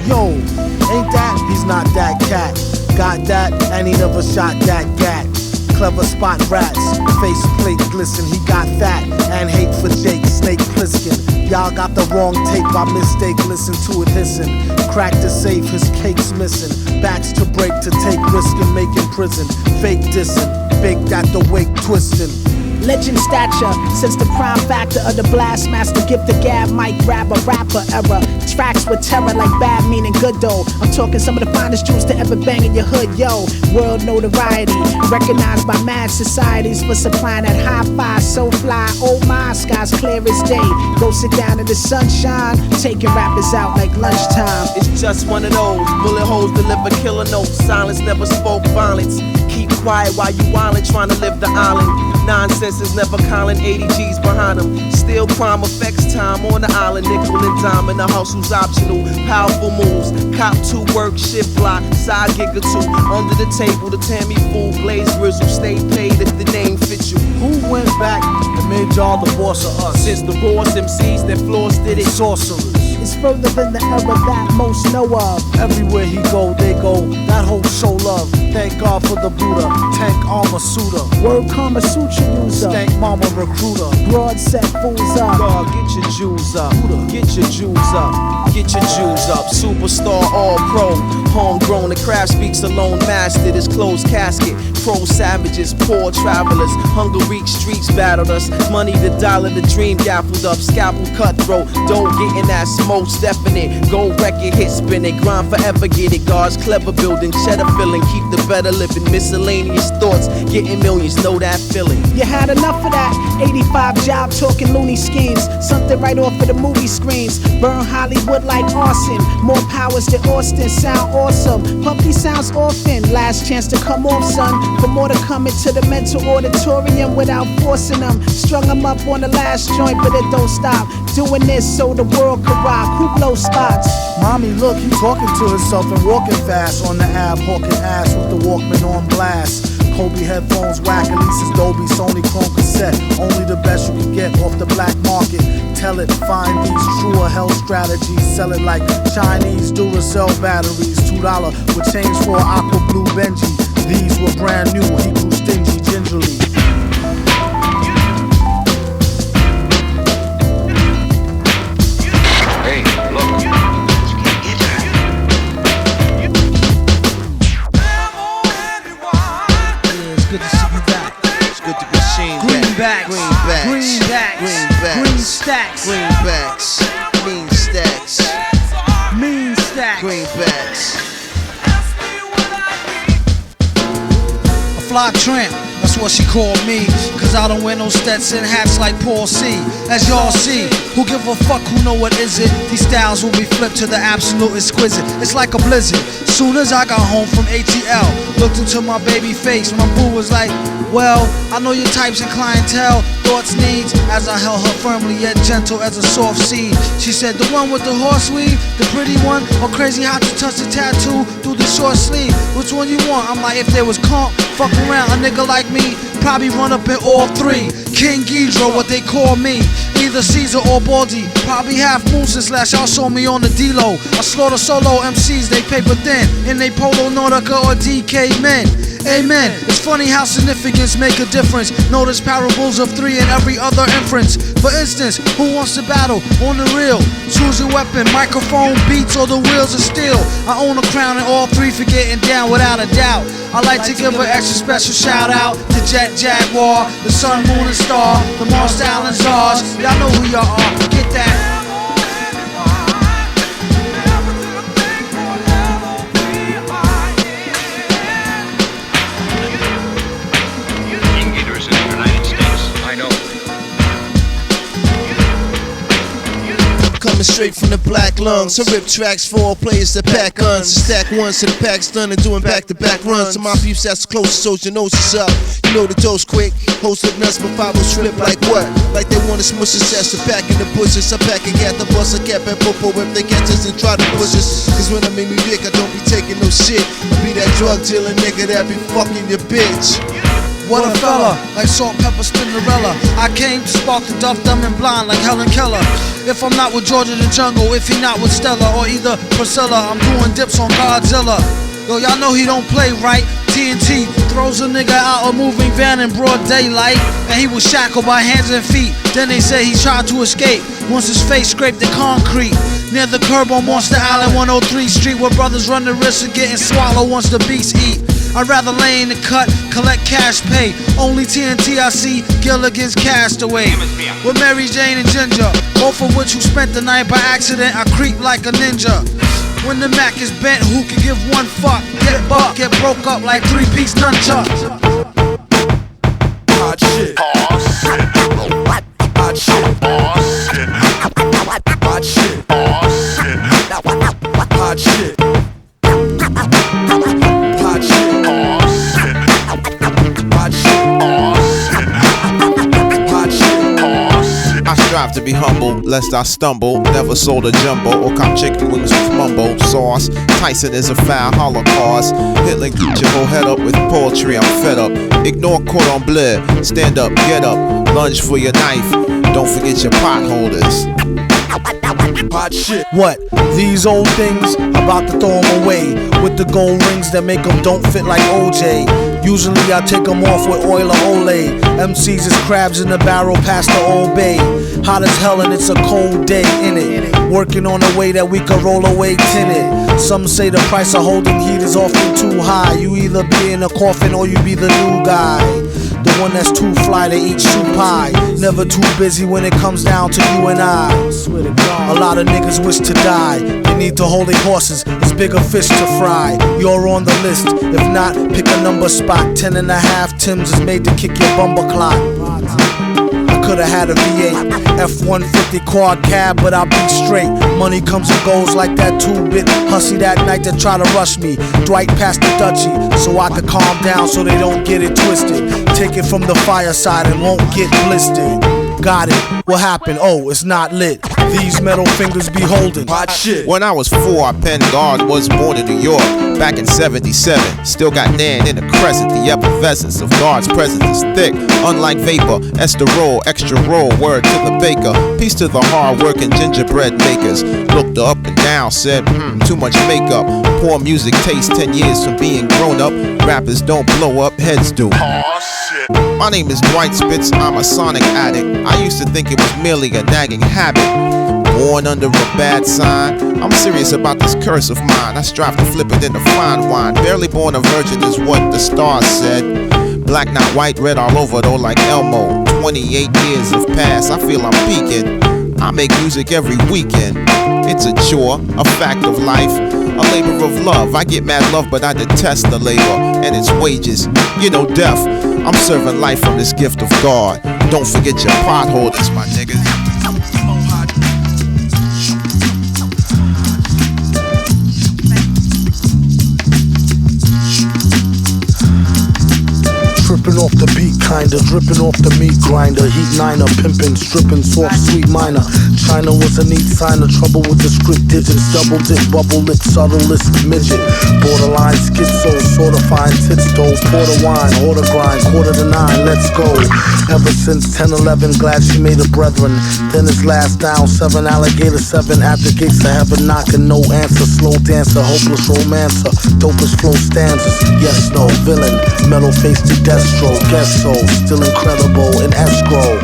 Yo, ain't that? He's not that cat. Got that, and he never shot that gat. Clever spot rats, face plate glisten. He got fat and hate for Jake Snake Plissken. Y'all got the wrong tape by mistake. Listen to it hissing. Crack to safe, his cake's missing. Backs to break to take risk and make in prison. Fake dissing, baked at the wake twisting. Legend stature, since the prime factor of the blast master, give the gab mic grab a rapper era. Tracks with terror like bad meaning good though. I'm talking some of the finest jewels to ever bang in your hood, yo. World notoriety, recognized by mad societies for supplying that hi-fi, so fly. Oh my, sky's clear as day. Go sit down in the sunshine, taking rappers out like lunchtime. It's just one of those, bullet holes deliver killer notes. Silence never spoke violence. Keep quiet while you wildin', trying to live the island. Nonsense is never calling, 80 G's behind them. Still prime effects time on the island. Nickel and dime and the hustle's optional. Powerful moves, cop to work, shift block, side gig or two. Under the table, the Tammy fool, blaze grizzle. Stay paid if the name fits you. Who went back and made y'all the boss of us? Since the rawest MCs that floors did it. Sorcerers. It's further than the era that most know of. Everywhere he go, they go. That whole show love. Thank God for the Buddha. Tank armor suitor. Word Kama Sutra user. Stank mama recruiter. Broad set fools up. God, get your Jews up. Get your Jews up. Get your Jews up. Superstar, all pro. Homegrown, the craft speaks alone. Mastered his closed casket. Pro savages, poor travelers. Hunger reach streets battled us. Money the dollar, the dream gaffled up. Scalpel cutthroat. Don't get in that smoke. Definite, gold record hit spinning, grind forever, get it. God's clever building, cheddar filling, keep the better living. Miscellaneous thoughts, getting millions, know that feeling. You had enough of that 85 job talking loony schemes. Something right off of the movie screens. Burn Hollywood like arson. More powers than Austin, sound awesome. Puppy sounds orphan. Last chance to come off, son. For more to come into the mental auditorium without forcing them. Strung them up on the last joint, but it don't stop. Doing this so the world could rock. Who blow spots? Mommy, look, he talking to himself and walking fast on the ab, hawking ass with the Walkman on blast. Kobe headphones, whack, at least it's Dolby, Sony Chrome cassette. Only the best you can get off the black market. Tell it, find these truer hell strategies. Sell it like Chinese Duracell batteries. $2 with change for aqua blue Benji. These were brand new, he grew stingy gingerly. Greenbacks, mean stacks, Greenbacks. A fly tramp, that's what she called me. Cause I don't wear no Stetson hats like Paul C. As y'all see, who give a fuck, who know what is it? These styles will be flipped to the absolute exquisite. It's like a blizzard. Soon as I got home from ATL, looked into my baby face, my boo was like, well, I know your types and clientele, thoughts, needs. As I held her firmly yet gentle as a soft seed, she said, the one with the horse weave, the pretty one, or crazy hot to touch the tattoo through the short sleeve? Which one you want? I'm like, if there was comp, fuck around, a nigga like me probably run up in all three. King Geedorah, what they call me, either Caesar or Baldy. Probably half moose and slash, y'all saw me on the D-Lo. I slaughter solo MCs, they paper thin, in they Polo Nautica or DK men. Amen. It's funny how significance make a difference. Notice parables of three in every other inference. For instance, who wants to battle on the real? Choose your weapon, microphone, beats, or the wheels of steel. I own a crown and all three for getting down without a doubt. I like to give an extra special shout out to Jet Jaguar, the Sun, Moon, and Star, the Monsta and Czars. Y'all know who y'all are. Get that. Coming straight from the black lungs. I rip tracks for all players that pack guns. Stack ones to the pack's done and doing back-to-back runs. To my peeps that's close, so your nose is up. You know the dose quick. Host look nuts, but 5 slip like what? Like they want to smush us ass to pack in the bushes. I pack and get the bus, I cap and popo if they catch us and try to push us. Cause when I'm in New York, I don't be taking no shit. I be that drug dealer nigga that be fucking your bitch. what a fella, like Salt, Pepper, Spinderella. I came to spark the duff, dumb and blind like Helen Keller. If I'm not with George in the Jungle, if he not with Stella or either Priscilla, I'm doing dips on Godzilla. Yo, y'all know he don't play right. TNT throws a nigga out a moving van in broad daylight, and he was shackled by hands and feet. Then they say he tried to escape once his face scraped the concrete near the curb on Monsta Island, 103 Street, where brothers run the risk of getting swallowed once the beasts eat. I'd rather lay in the cut, collect cash pay. Only TNT I see, Gilligan's Castaway. With Mary Jane and Ginger, both of which who spent the night by accident. I creep like a ninja. When the Mac is bent, who can give one fuck? Get buck, get broke up like 3-piece nunchucks. Hot shit. Hot shit. Hot shit. Hot shit. Hot shit. I strive to be humble, lest I stumble. Never sold a jumbo or cop chicken wings with mumbo sauce. Tyson is a foul holocaust. Hitler, get your whole head up with poetry. I'm fed up. Ignore cordon bleu. Stand up, get up. Lunge for your knife. Don't forget your potholders. Hot shit. What? These old things? About to throw them away with the gold rings that make them don't fit like OJ. Usually I take them off with oil or Olay. MCs is crabs in the barrel past the Old Bay. Hot as hell and it's a cold day in it. Working on a way that we can roll away tinted. Some say the price of holding heat is often too high. You either be in a coffin or you be the new guy. The one that's too fly to eat shoe pie. Never too busy when it comes down to you and I. A lot of niggas wish to die. They need to hold their horses. It's bigger fish to fry. You're on the list. If not, pick a number spot. 10.5 Tims is made to kick your bumper clock. I could've had a V8 F-150 quad cab, but I'll be straight. Money comes and goes like that 2-bit hussy that night that try to rush me. Dwight passed the Dutchie so I could calm down so they don't get it twisted. Take it from the fireside and won't get blistered. Got it. What happened? Oh, it's not lit. These metal fingers be holding. Hot shit. When I was 4, I penned God was born in New York back in 77. Still got Nan in the crescent. The effervescence of God's presence is thick. Unlike vapor, esterol, extra roll, word to the baker. Peace to the hard-working gingerbread makers. Looked her up and down, said, too much makeup. Poor music taste, 10 years from being grown up. Rappers don't blow up, heads do. My name is Dwight Spitz, I'm a sonic addict. I used to think it was merely a nagging habit. Born under a bad sign, I'm serious about this curse of mine. I strive to flip it into fine wine. Barely born a virgin is what the stars said. Black not white, red all over though like Elmo. 28 years have passed, I feel I'm peaking. I make music every weekend. It's a chore, a fact of life, a labor of love. I get mad love but I detest the labor and its wages. You know death, I'm serving life from this gift of God. Don't forget your potholders, my niggas. Tripping off the beat, kinda dripping off the meat grinder. Heat niner, pimpin', stripping, soft, sweet minor. China was a neat sign of trouble with the script digits. Double dip, bubble lip, subtlest midget. Borderline schizo, sorta fine tits though. Porter wine, order grind, 8:45, let's go. Ever since 10-11, glad she made a brethren. Then it's last down, 7 alligator, 7 at the gates of heaven knocking. No answer, slow dancer, hopeless romancer. Dopest flow stanzas, yes, no, villain. Metal face to Destro, guess so. Still incredible in escrow.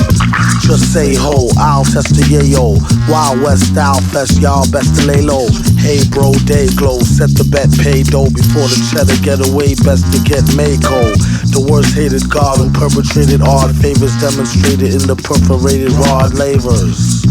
Just say ho, I'll test the yayo. Wild West style fest, y'all best to lay low. Hey bro, day glow, set the bet, pay dough. Before the cheddar get away, best to get Mako. The worst hated god who perpetrated odd favors demonstrated in the perforated rod lavers.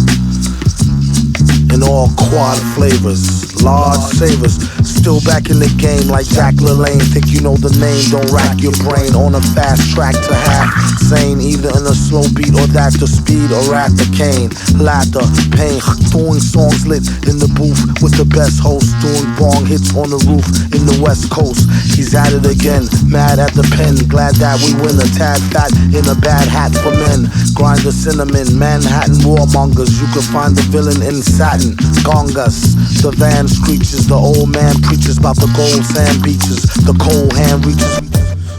In all quad flavors, large savers. Still back in the game like Jack LaLanne. Think you know the name, don't rack your brain. On a fast track to half sane, either in a slow beat or that the speed or at the cane. Laughter, pain, doing songs lit in the booth with the best host. Doing bong hits on the roof in the West Coast. He's at it again, mad at the pen. Glad that we win, a tad fat in a bad hat for men. Grind the cinnamon, Manhattan warmongers. You can find the villain in satin. Gongas, the van screeches. The old man preaches about the gold sand beaches. The cold hand reaches.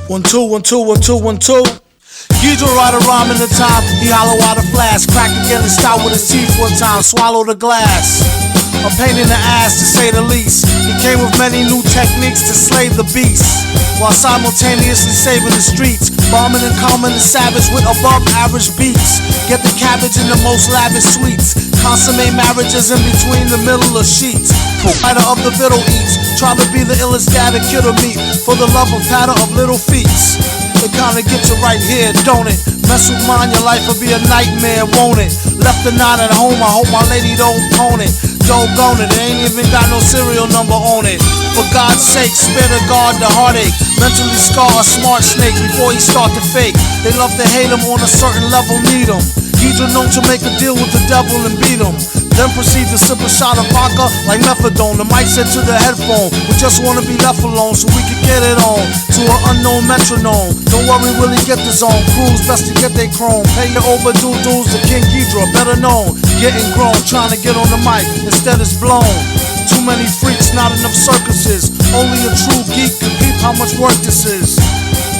1 2 1 2 1 2 1 2. Geedorah write a rhyme in the time. He hollow out a flask, crack again and start with his teeth one time. Swallow the glass. A pain in the ass to say the least. He came with many new techniques to slay the beast, while simultaneously saving the streets, bombing and calming the savage with above average beats. Get the cabbage in the most lavish sweets. Consummate marriages in between the middle of sheets. Provider of the middle eats. Try to be the illest dad a kid'll meet. For the love of patter of little feats. It kinda gets you right here, don't it? Mess with mine, your life will be a nightmare, won't it? Left the night at home, I hope my lady don't own it. Doggone it, it ain't even got no serial number on it. For God's sake, spare the guard the heartache. Mentally scar a smart snake before he start to fake. They love to hate him on a certain level, need him. Geedorah known to make a deal with the devil and beat him. Then proceed to sip a shot of vodka like methadone. The mic said to the headphone, we just wanna be left alone so we can get it on to an unknown metronome. Don't worry, really get the zone. Crews best to get they chrome. Pay your overdue dues to King Geedorah, better known. Getting grown, trying to get on the mic, instead it's blown. Too many freaks, not enough circuses. Only a true geek can peep how much work this is.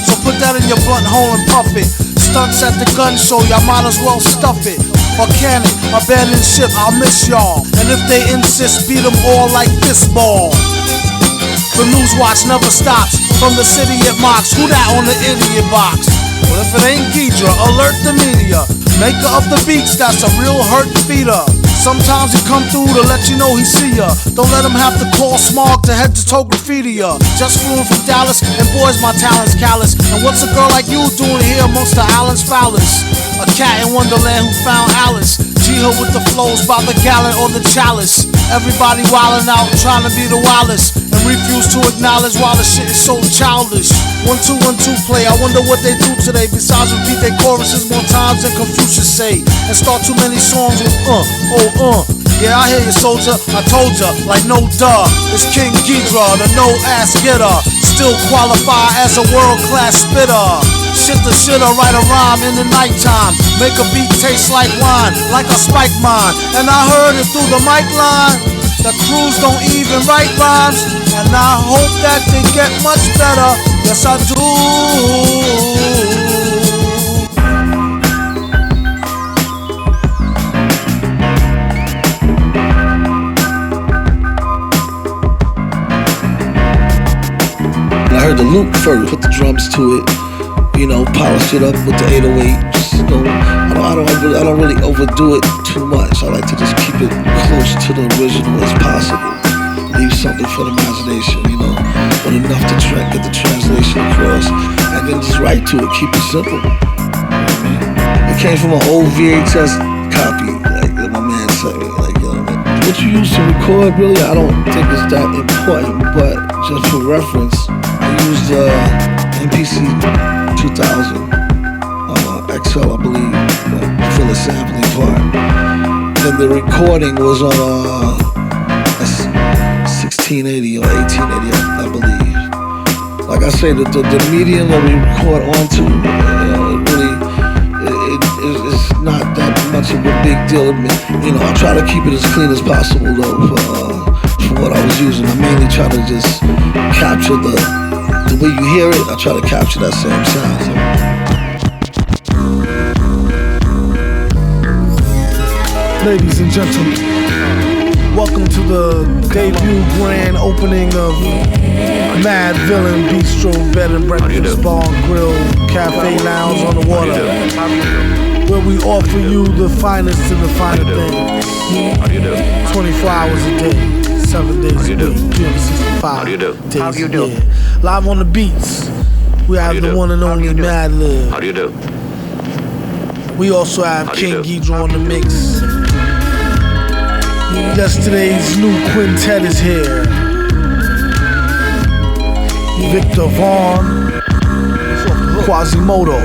So put that in your blunt hole and puff it. Stunts at the gun show, y'all might as well stuff it. Or can it? Abandon ship, I'll miss y'all. And if they insist, beat them all like fist ball. The news watch never stops. From the city it mocks. Who that on the idiot box? Well, if it ain't Geedorah, alert the media. Maker of the beats, that's a real hurt feeder. Sometimes he come through to let you know he see ya. Don't let him have to call Smog to head to toe graffiti ya. Just flew in from Dallas, and boys my talent's callous. And what's a girl like you doing here amongst the island's foulest? A cat in Wonderland who found Alice. G-Her with the flows by the gallon or the chalice. Everybody wildin' out, trying to be the wildest, and refuse to acknowledge why the shit is so childish. 1 2 1 2 play, I wonder what they do today. Besides repeat their choruses more times than Confucius say, and start too many songs with Yeah, I hear you, soldier, I told ya, like no duh. It's King Geedorah, the no-ass getter. Still qualify as a world-class spitter. Shit the shitter, write a rhyme in the nighttime. Make a beat taste like wine, like a spike mine. And I heard it through the mic line that crews don't even write rhymes. And I hope that they get much better. Yes, I do. I heard the loop first, put the drums to it, you know, polish it up with the 808. Just, you know, I don't really overdo it too much. I like to just keep it close to the original as possible. Leave something for the imagination, you know, but enough to get the translation across, and then just write to it. Keep it simple. It came from an old VHS copy, like my man said, like, you know, what you use to record, really, I don't think it's that important, but just for reference, I used MPC 2000 XL, I believe, for the sampling part. Then the recording was on 1680 or 1880, I believe. Like I say, the medium that we record onto, it's not that much of a big deal. You know, I try to keep it as clean as possible, though, for what I was using. I mainly try to just capture the way you hear it. I try to capture that same sound. So. Ladies and gentlemen, welcome to the debut grand opening of Madvillain Bistro, Bed and Breakfast, Bar and Grill, Cafe Lounge on the water, where we offer you the finest of the finer things. 24 hours a day, 7 days a week, 365 days a year. Live on the beats, we have the one and only Madlib. How do you do? We also have King Geedorah on the mix. Yesterday's new quintet is here. Viktor, Vaughn, Quasimodo,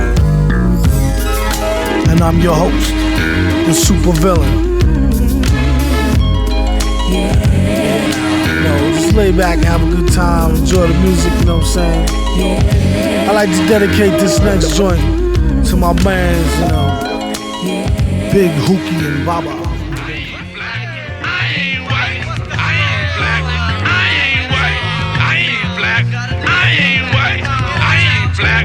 and I'm your host, the Supervillain. Just lay back and have a good time, enjoy the music, you know what I'm saying? I like to dedicate this next joint to my bands, you know, Big Hookie and Baba. Black.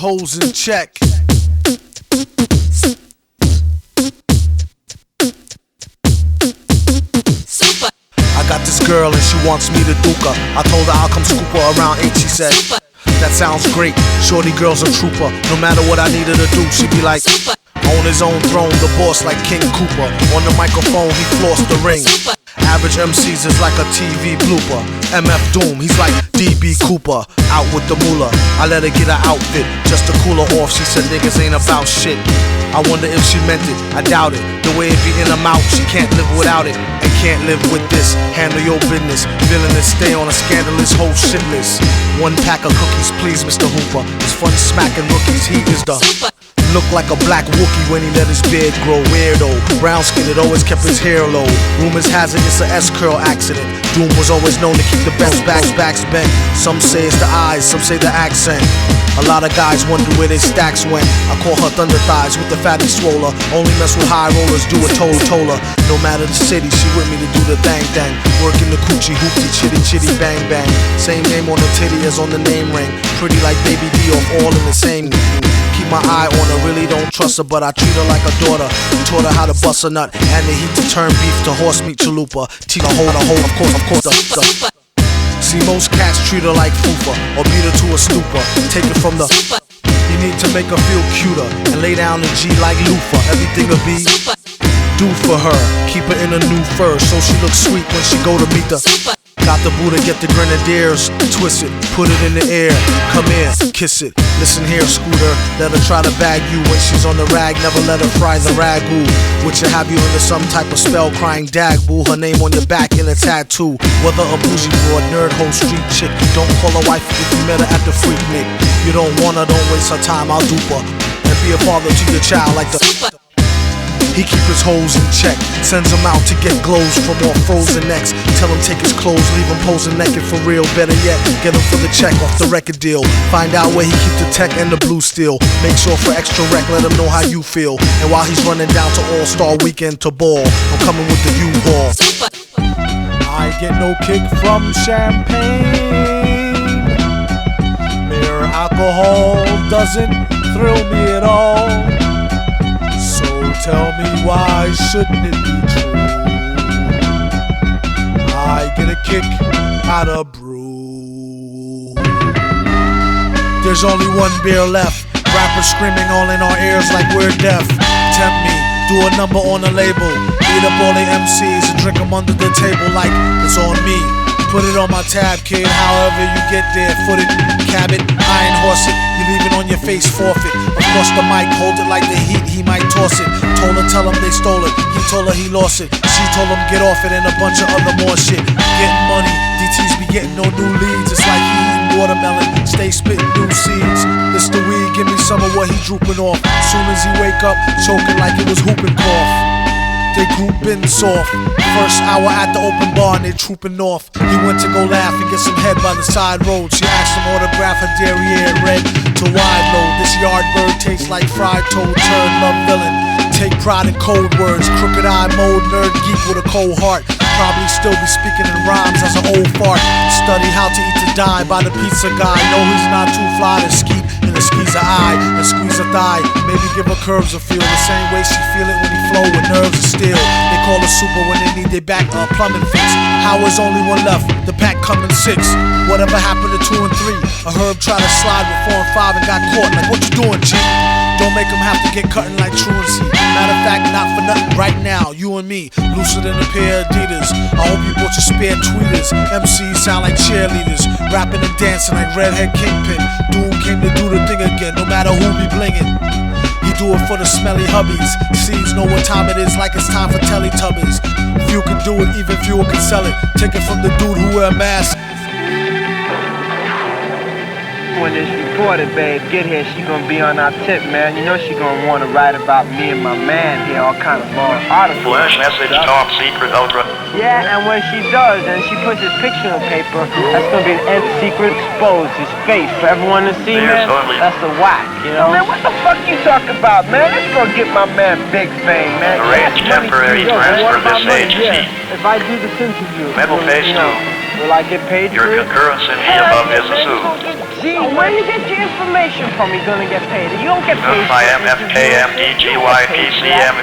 hoes in check. I got this girl and she wants me to duke her. I told her I'll come scoop her around 8, she said. That sounds great, shorty girl's a trooper. No matter what I needed to do, she'd be like, on his own throne, the boss like King Cooper. On the microphone, he flossed the ring. Average MCs is like a TV blooper. MF Doom, he's like DB Cooper. Out with the moolah, I let her get her outfit just to cool her off. She said niggas ain't about shit. I wonder if she meant it, I doubt it. The way it be in her mouth, she can't live without it. And can't live with this, handle your business. Villainous, stay on a scandalous whole shit list. One pack of cookies, please, Mr. Hooper. It's fun smacking rookies, he is the look like a black Wookie when he let his beard grow. Weirdo, brown skin, it always kept his hair low. Rumors has it it's a S-curl accident. Doom was always known to keep the best backs bent. Some say it's the eyes, some say the accent. A lot of guys wonder where their stacks went. I call her thunder thighs with the fatty swoller. Only mess with high rollers, do a toller. No matter the city, she with me to do the thang. Working the coochie hoopty chitty bang bang. Same name on the titty as on the name ring. Pretty like Baby D off all in the same. Keep my eye on her, really don't trust her, but I treat her like a daughter. Taught her how to bust a nut and the heat to turn beef to horse meat chalupa. Teach her hold, of course. See, most cats treat her like fufa or beat her to a stupor. Take it from the. You need to make her feel cuter and lay down the G like loofah. Everything will be do for her. Keep her in a new fur so she looks sweet when she go to meet the. Got the Buddha, get the grenadiers, twist it, put it in the air, come in, kiss it. Listen here, Scooter, let her try to bag you when she's on the rag. Never let her fry the ragu, which will have you into some type of spell crying dag boo. Her name on your back in a tattoo. Whether a bougie broad, nerd, hoe, street chick. Don't call her wife if you met her at the freak nick. You don't want her, don't waste her time, I'll dupe her. And be a father to your child like the. He keep his hoes in check, sends them out to get glows from all frozen necks. Tell him take his clothes, leave him posing naked for real. Better yet, get him for the check off the record deal. Find out where he keep the tech and the blue steel. Make sure for extra rec, let him know how you feel. And while he's running down to All-Star Weekend to ball, I'm coming with the U-Haul. I get no kick from champagne. Mere alcohol doesn't thrill me at all. Tell me why shouldn't it be true? I get a kick out of brew. There's only one beer left. Rappers screaming all in our ears like we're deaf. Tempt me, do a number on a label. Beat up all the MCs and drink them under the table like it's on me. Put it on my tab, kid, however you get there. Foot it, cab it, iron horse it. You leave it on your face, forfeit. Across the mic, hold it like the heat, he might toss it. Told her, tell him they stole it. He told her he lost it. She told him get off it and a bunch of other more shit. Getting money, DTs be getting no new leads. It's like he eating watermelon, stay spitting new seeds. It's the weed, give me some of what he drooping off. Soon as he wake up, choking like it was whooping cough. They groupin' soft. First hour at the open bar and they trooping off. He went to go laugh and get some head by the side road. She asked him autograph her derriere red to wide load. This yard bird tastes like fried toad turd, love villain. Take pride in code words, crooked eye mode, nerd geek with a cold heart. Probably still be speaking in rhymes as an old fart. Study how to eat to die by the pizza guy. No, he's not too fly to skeet in a squeeze a eye and squeeze a thigh. Maybe give her curves a feel the same way she feel it when he flow with nerves of steel. They call her super when they need their back plumbing fix. How is only one left? The pack coming 6. Whatever happened to 2 and 3? A herb tried to slide with 4 and 5 and got caught. Like what you doing, G? Don't make them have to get cutting like truancy. Matter of fact, not for nothing right now. You and me, looser than a pair of Adidas. I hope you bought your spare tweeters. MCs sound like cheerleaders, rapping and dancing like redhead kingpin. Doom came to do the thing again, no matter who be blingin'. He do it for the smelly hubbies. Seeds know what time it is, like it's time for Teletubbies. Few can do it, even fewer can sell it. Take it from the dude who wear a mask. When it's reported, babe, get here, she gonna be on our tip, man. You know she gonna wanna write about me and my man here, all kind of long articles. Flash message, top secret, ultra. Yeah, and when she does, and she puts his picture on paper, that's gonna be the secret exposed, his face, for everyone to see, man. That's the whack, you know? Man, what the fuck you talking about, man? Let's go get my man big fame, man. Arrange temporary transfer of this agency. If I do this interview, Metal phase 2. will I get paid Your for it? concurrence in the above is assumed. Gee, where you get your information from? You're gonna get paid. You don't get paid. FIMFKMEGYPCM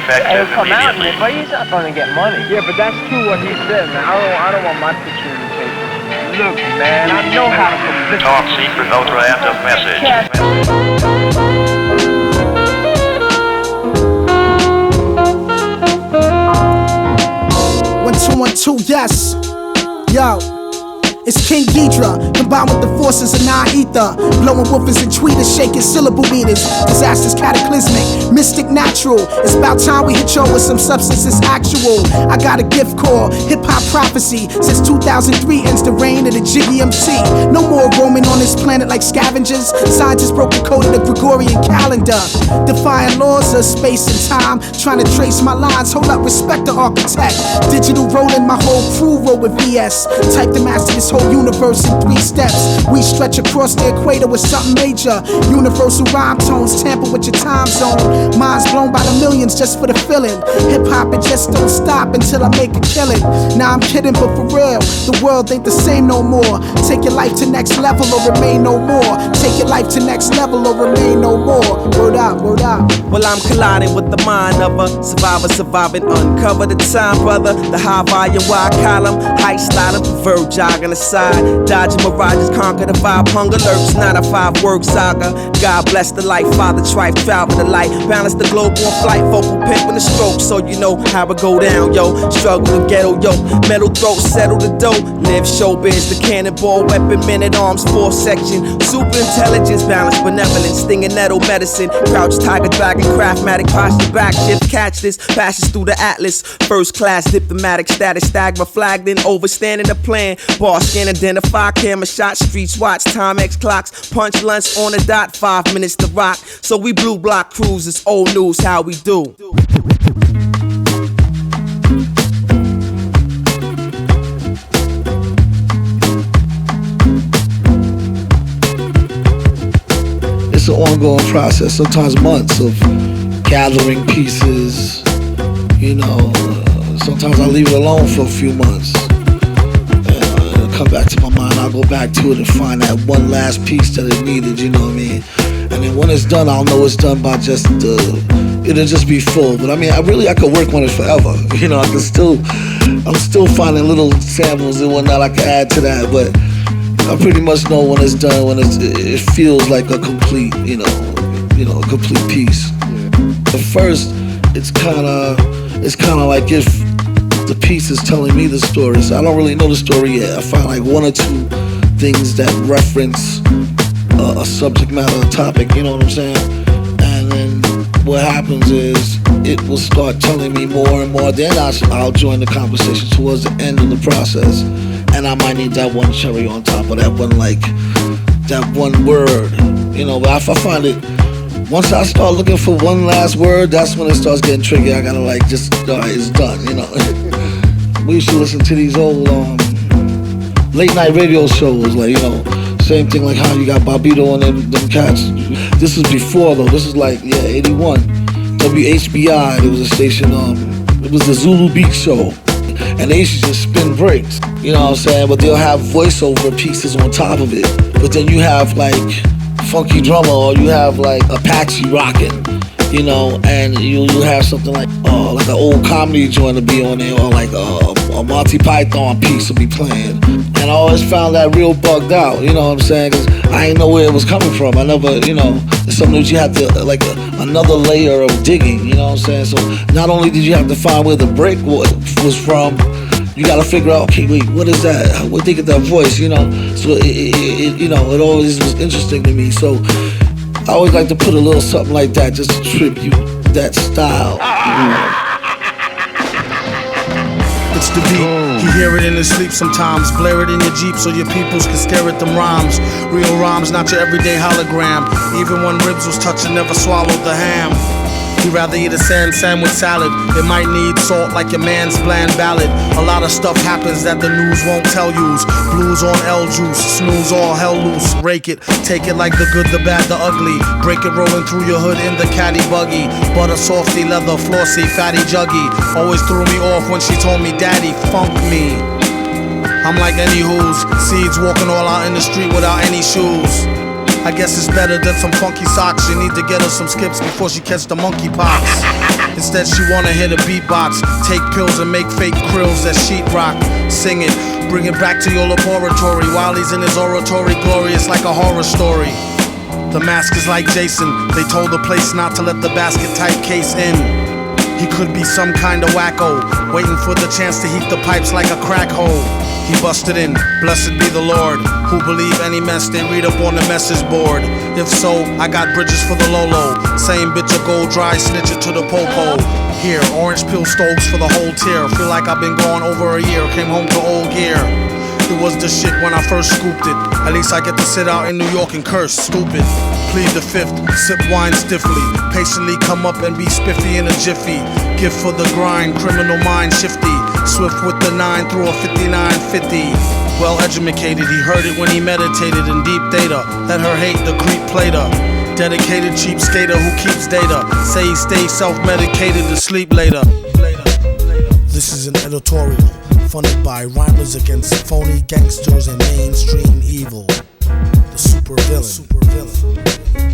effective It'll come out, immediately. but he's not gonna get money. Yeah, but that's true what he said, man. I don't want my picture in the paper. Look, man, I know how to publicity. Top secret ultra end of message. One, two, yes. Yo. It's King Geedorah, combined with the forces of non-ether. Blowing woofers and tweeters, shaking syllable meters. Disasters cataclysmic, mystic natural. It's about time we hit y'all with some substances actual. I got a gift called hip-hop prophecy. Since 2003 ends the reign of the G.A.M.E. No more roaming on this planet like scavengers. Scientists broke the code of the Gregorian calendar. Defying laws of space and time. Trying to trace my lines, hold up, respect the architect. Digital rolling, my whole crew roll with VS. Type to master this whole universe in 3 steps. We stretch across the equator with something major. Universal rhyme tones tamper with your time zone. Minds blown by the millions just for the feeling. Hip hop, it just don't stop until I make a killing. Nah, I'm kidding, but for real, the world ain't the same no more. Take your life to next level or remain no more. Take your life to next level or remain no more. Word up, word up. Well, I'm colliding with the mind of a survivor, surviving, uncover the time, brother. The high volume, wide column, high styling, verb jogging aside. Dodging mirages, conquer the vibe, hunger lurks, not a 5-word saga. God bless the life, father, trife, travel the light. Balance the globe on flight, vocal pimp in the stroke. So you know how it go down, yo. Struggle the ghetto, yo. Metal throat, settle the dough. Live showbiz, the cannonball, weapon, men at arms, 4 section. Super intelligence, balance, benevolence, stinging nettle medicine. Crouch, tiger, dragon, craftmatic, posture, back shift, catch this. Passes through the atlas, first class, diplomatic status, stagma, flagged in, overstanding the plan. Bar scan, identify, camera shot, streets watch, Timex clocks, punch lunch on the dot, 5 minutes to rock. So we blue block cruisers, old news, how we do. It's an ongoing process, sometimes months of gathering pieces, you know. Sometimes I leave it alone for a few months. It'll come back to my mind, I'll go back to it and find that one last piece that it needed, you know what I mean? And then when it's done, I'll know it's done by just, it'll just be full. But I mean, I could work on it forever. You know, I'm still finding little samples and whatnot I can add to that, but I pretty much know when it's done, when it feels like a complete, you know, a complete piece. At first, it's kind of like if the piece is telling me the story, so I don't really know the story yet. I find like 1 or 2 things that reference a subject matter, a topic, you know what I'm saying? And then what happens is it will start telling me more and more. Then I'll join the conversation towards the end of the process, and I might need that one cherry on top of that one, like that one word, you know. But if I find it, once I start looking for one last word, that's when it starts getting tricky. I gotta like just, it's done, you know. We used to listen to these old late night radio shows, like, you know, same thing like how you got Bobito and them cats. This is before though, this is like, 81. WHBI, there was a station, it was the Zulu Beat Show. And they used to just spin breaks, you know what I'm saying? But they'll have voiceover pieces on top of it. But then you have like funky drummer, or you have like Apache rocking, you know, and you have something like an old comedy joint to be on there, or like a Monty Python piece to be playing. And I always found that real bugged out, you know what I'm saying? Cause I didn't know where it was coming from. I never, you know, it's something that you have to, like another layer of digging, you know what I'm saying? So not only did you have to find where the break was from, you gotta figure out, okay, wait, what is that? Where'd they get that voice, you know? So it you know, it always was interesting to me. So I always like to put a little something like that, just to tribute that style. It's the beat. You hear it in his sleep sometimes. Blare it in your Jeep so your peoples can stare at them rhymes. Real rhymes, not your everyday hologram. Even when ribs was touching, never swallowed the ham. You'd rather eat a sandwich salad. It might need salt like your man's bland ballad. A lot of stuff happens that the news won't tell yous. Blues on L juice, snooze all hell loose. Rake it, take it like the good, the bad, the ugly. Break it rolling through your hood in the caddy buggy. Butter softy, leather, flossy, fatty juggy. Always threw me off when she told me daddy, funk me. I'm like any who's seeds walking all out in the street without any shoes. I guess it's better than some funky socks. You need to get her some skips before she catch the monkeypox. Instead she wanna hit a beatbox, take pills and make fake krills that sheetrock. Sing it, bring it back to your laboratory. While he's in his oratory, glorious like a horror story. The mask is like Jason, they told the place not to let the basket type case in. He could be some kind of wacko, waiting for the chance to heat the pipes like a crack hole. He busted in, blessed be the Lord, who believe any mess they read up on the message board. If so, I got bridges for the Lolo, same bitch a gold dry, snitch it to the popo. Here, orange peel stoves for the whole tier, feel like I've been gone over a year, came home to old gear. It was the shit when I first scooped it, at least I get to sit out in New York and curse, stupid. Plead the fifth, sip wine stiffly, patiently come up and be spiffy in a jiffy. Gift for the grind, criminal mind shifty, swift with the 9 through a 5950. Well educated, he heard it when he meditated in deep theta. Let her hate the creep played her. Dedicated cheap skater who keeps data. Say he stays self-medicated to sleep later. This is an editorial funded by rhymers against phony gangsters and mainstream evil. The Supervillain.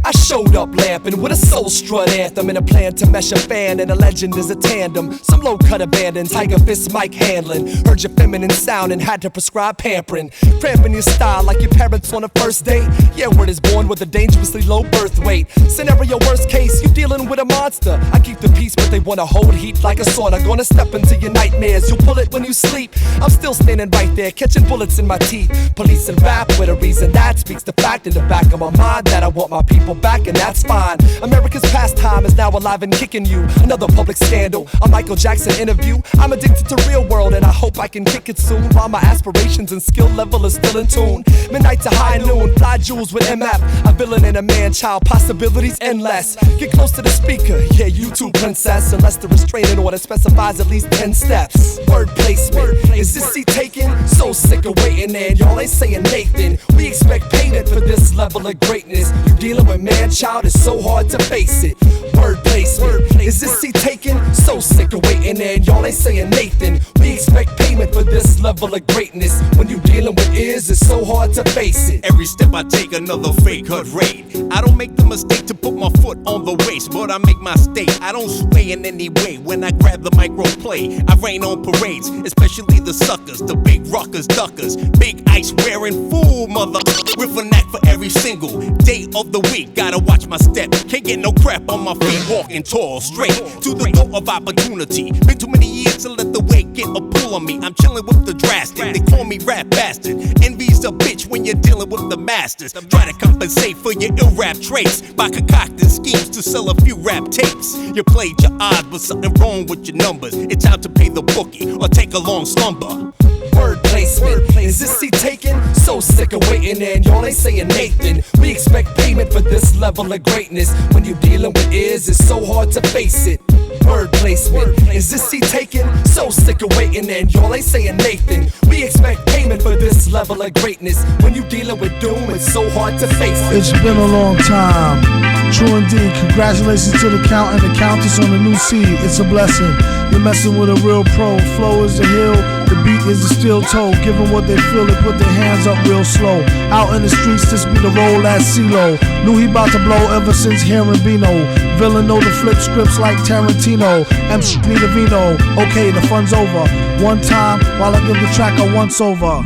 I showed up lamping with a soul strut anthem and a plan to mesh a fan, and a legend is a tandem. Some low cut abandoned, tiger fist mic handling. Heard your feminine sound and had to prescribe pampering. Cramping your style like your parents on a first date. Yeah, word is born with a dangerously low birth weight. Scenario worst case, you dealing with a monster. I keep the peace, but they wanna hold heat like a sauna. Gonna step into your nightmares, you'll pull it when you sleep. I'm still standing right there, catching bullets in my teeth. Police and rap with a reason that speaks the fact in the back of my mind that I want my people back, and that's fine. America's pastime is now alive and kicking you. Another public scandal, a Michael Jackson interview. I'm addicted to real world and I hope I can kick it soon, while my aspirations and skill level is still in tune. Midnight to high noon, fly jewels with MF. A villain and a man-child, possibilities endless. Get close to the speaker, yeah, you too, princess. Unless the restraining order specifies at least 10 steps. Word placement, is this seat taken? So sick of waiting and y'all ain't saying Nathan. We expect payment for this level of greatness. You dealing with man-child, it's so hard to face it. Word placement, is this seat taken? So sick of waiting and y'all ain't saying Nathan. We expect payment for this level of greatness. When you dealing with ears, it's so hard to face it. Every step I take, another fake hood raid. I don't make the mistake to put my foot on the waist, but I make my state. I don't sway in any way when I grab the micro play. I rain on parades, especially the suckers, the big rockers, duckers, big ice wearing fool mother with a knack for every single day of the week. Gotta watch my step, can't get no crap on my feet. Walking tall, straight to the door of opportunity. Been too many years to let the weight get a pull on me. I'm chilling with the drastic, they call me rap bastard. Envy's a bitch when you're dealing with the masters. Try to compensate for your ill rap traits by concocting schemes to sell a few rap tapes. You played your odds, but something wrong with your numbers. It's time to pay the bookie or take a long slumber. Word placement, is this seat taken? So sick of waiting and y'all ain't saying Nathan. We expect payment for this level of greatness. When you dealing with ears, it's so hard to face it. Word placement, is this seat taken? So sick of waiting and y'all ain't saying Nathan. We expect payment for this level of greatness. When you dealing with doom, it's so hard to face it. It's been a long time. True indeed, congratulations to the Count and the Countess on the new seed. It's a blessing. You're messing with a real pro. Flow is the hill, the beat is the steel toe. Give them what they feel, they put their hands up real slow. Out in the streets, this be the roll at CeeLo. Knew he about to blow ever since hearing Bino. Villain know the flip scripts like Tarantino. MC need a vino. Okay, the fun's over. One time, while I give the track a once over.